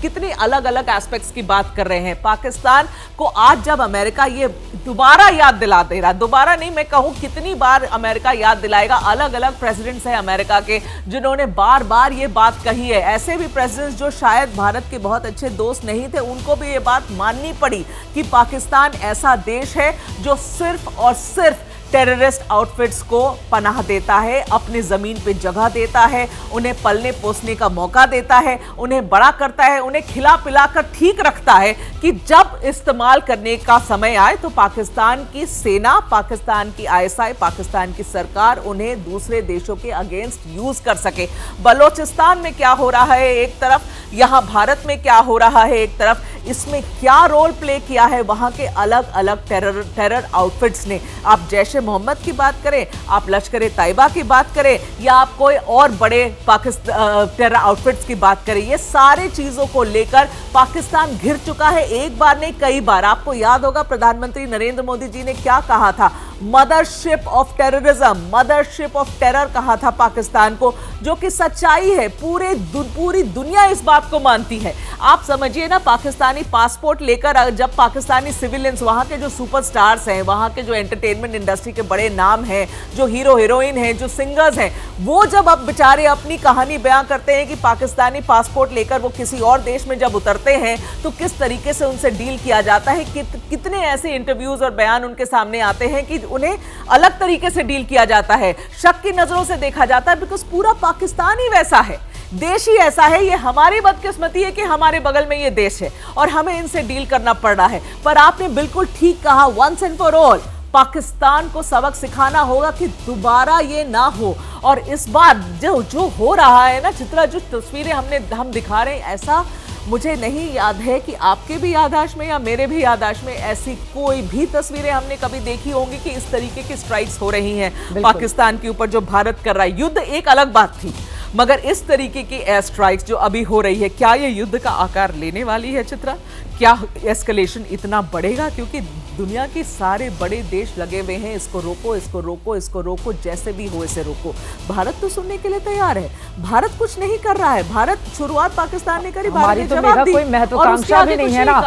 कितनी अलग अलग एस्पेक्ट्स की बात कर रहे हैं। पाकिस्तान को आज जब अमेरिका ये दोबारा याद दिला दे रहा, दोबारा नहीं, मैं कहूं कितनी बार अमेरिका याद दिलाएगा। अलग अलग प्रेसिडेंट्स हैं अमेरिका के जिन्होंने बार बार ये बात कही है। ऐसे भी प्रेसिडेंट्स जो शायद भारत के बहुत अच्छे दोस्त नहीं थे, उनको भी ये बात माननी पड़ी कि पाकिस्तान ऐसा देश है जो सिर्फ और सिर्फ टेररिस्ट आउटफिट्स को पनाह देता है, अपनी जमीन पे जगह देता है, उन्हें पलने पोसने का मौका देता है, उन्हें बड़ा करता है, उन्हें खिला पिलाकर ठीक रखता है कि जब इस्तेमाल करने का समय आए तो पाकिस्तान की सेना, पाकिस्तान की आईएसआई, पाकिस्तान की सरकार उन्हें दूसरे देशों के अगेंस्ट यूज कर सके। बलोचिस्तान में क्या हो रहा है एक तरफ, यहां भारत में क्या हो रहा है एक तरफ, इसमें क्या रोल प्ले किया है वहां के अलग अलग टेरर आउटफिट्स ने। आप जैश मोहम्मद की बात करें, आप लश्कर तैयबा की बात करें, या आप कोई और बड़े टेरर आउटफिट्स की बात करें, ये सारे चीजों को लेकर पाकिस्तान घिर चुका है, एक बार नहीं कई बार। आपको याद होगा प्रधानमंत्री नरेंद्र मोदी जी ने क्या कहा था? Mothership of terrorism, mothership of terror कहा था पाकिस्तान को, जो कि सच्चाई है। पूरी दुनिया इस बात को मानती है। आप समझिए ना, पाकिस्तानी पासपोर्ट लेकर जब पाकिस्तानी सिविलियंस, वहां के जो सुपरस्टार्स हैं, वहां के जो एंटरटेनमेंट इंडस्ट्री के बड़े नाम हैं, जो हीरो हीरोइन हैं, जो सिंगर्स हैं, वो जब अब बेचारे अपनी कहानी बयां करते हैं कि पाकिस्तानी पासपोर्ट लेकर वो किसी और देश में जब उतरते हैं तो किस तरीके से उनसे डील किया जाता है, कितने ऐसे इंटरव्यूज और बयान उनके सामने आते हैं कि उन्हें अलग तरीके से डील किया जाता है, शक की नजरों से देखा जाता है, बिकॉज पूरा पाकिस्तान ही वैसा है, देश ही ऐसा है। ये हमारी बदकिस्मती है कि हमारे बगल में ये देश है और हमें इनसे डील करना पड़ रहा है। पर आपने बिल्कुल ठीक कहा, once and for all Pakistan को सबक सिखाना होगा कि दोबारा ये ना हो। और इस बार जो हो रहा है ना चित्रा, जो तस्वीरें हम दिखा रहे हैं, ऐसा मुझे नहीं याद है कि आपके भी याददाश्त में या मेरे भी याददाश्त में ऐसी कोई भी तस्वीरें हमने कभी देखी होंगी कि इस तरीके की स्ट्राइक्स हो रही हैं पाकिस्तान के ऊपर, जो भारत कर रहा है। युद्ध एक अलग बात थी, मगर इस तरीके की एयर स्ट्राइक्स जो अभी हो रही है, क्या ये युद्ध का आकार लेने वाली है चित्रा? क्या एस्केलेशन इतना बढ़ेगा? क्योंकि दुनिया के सारे बड़े देश लगे हुए हैं, इसको रोको, इसको रोको, इसको रोको, जैसे भी हो इसे रोको। भारत तो सुनने के लिए तैयार है, भारत कुछ नहीं कर रहा है। भारत शुरुआत पाकिस्तान ने करी, भारत ने जवाब दी, कोई महत्वाकांक्षा भी नहीं है ना।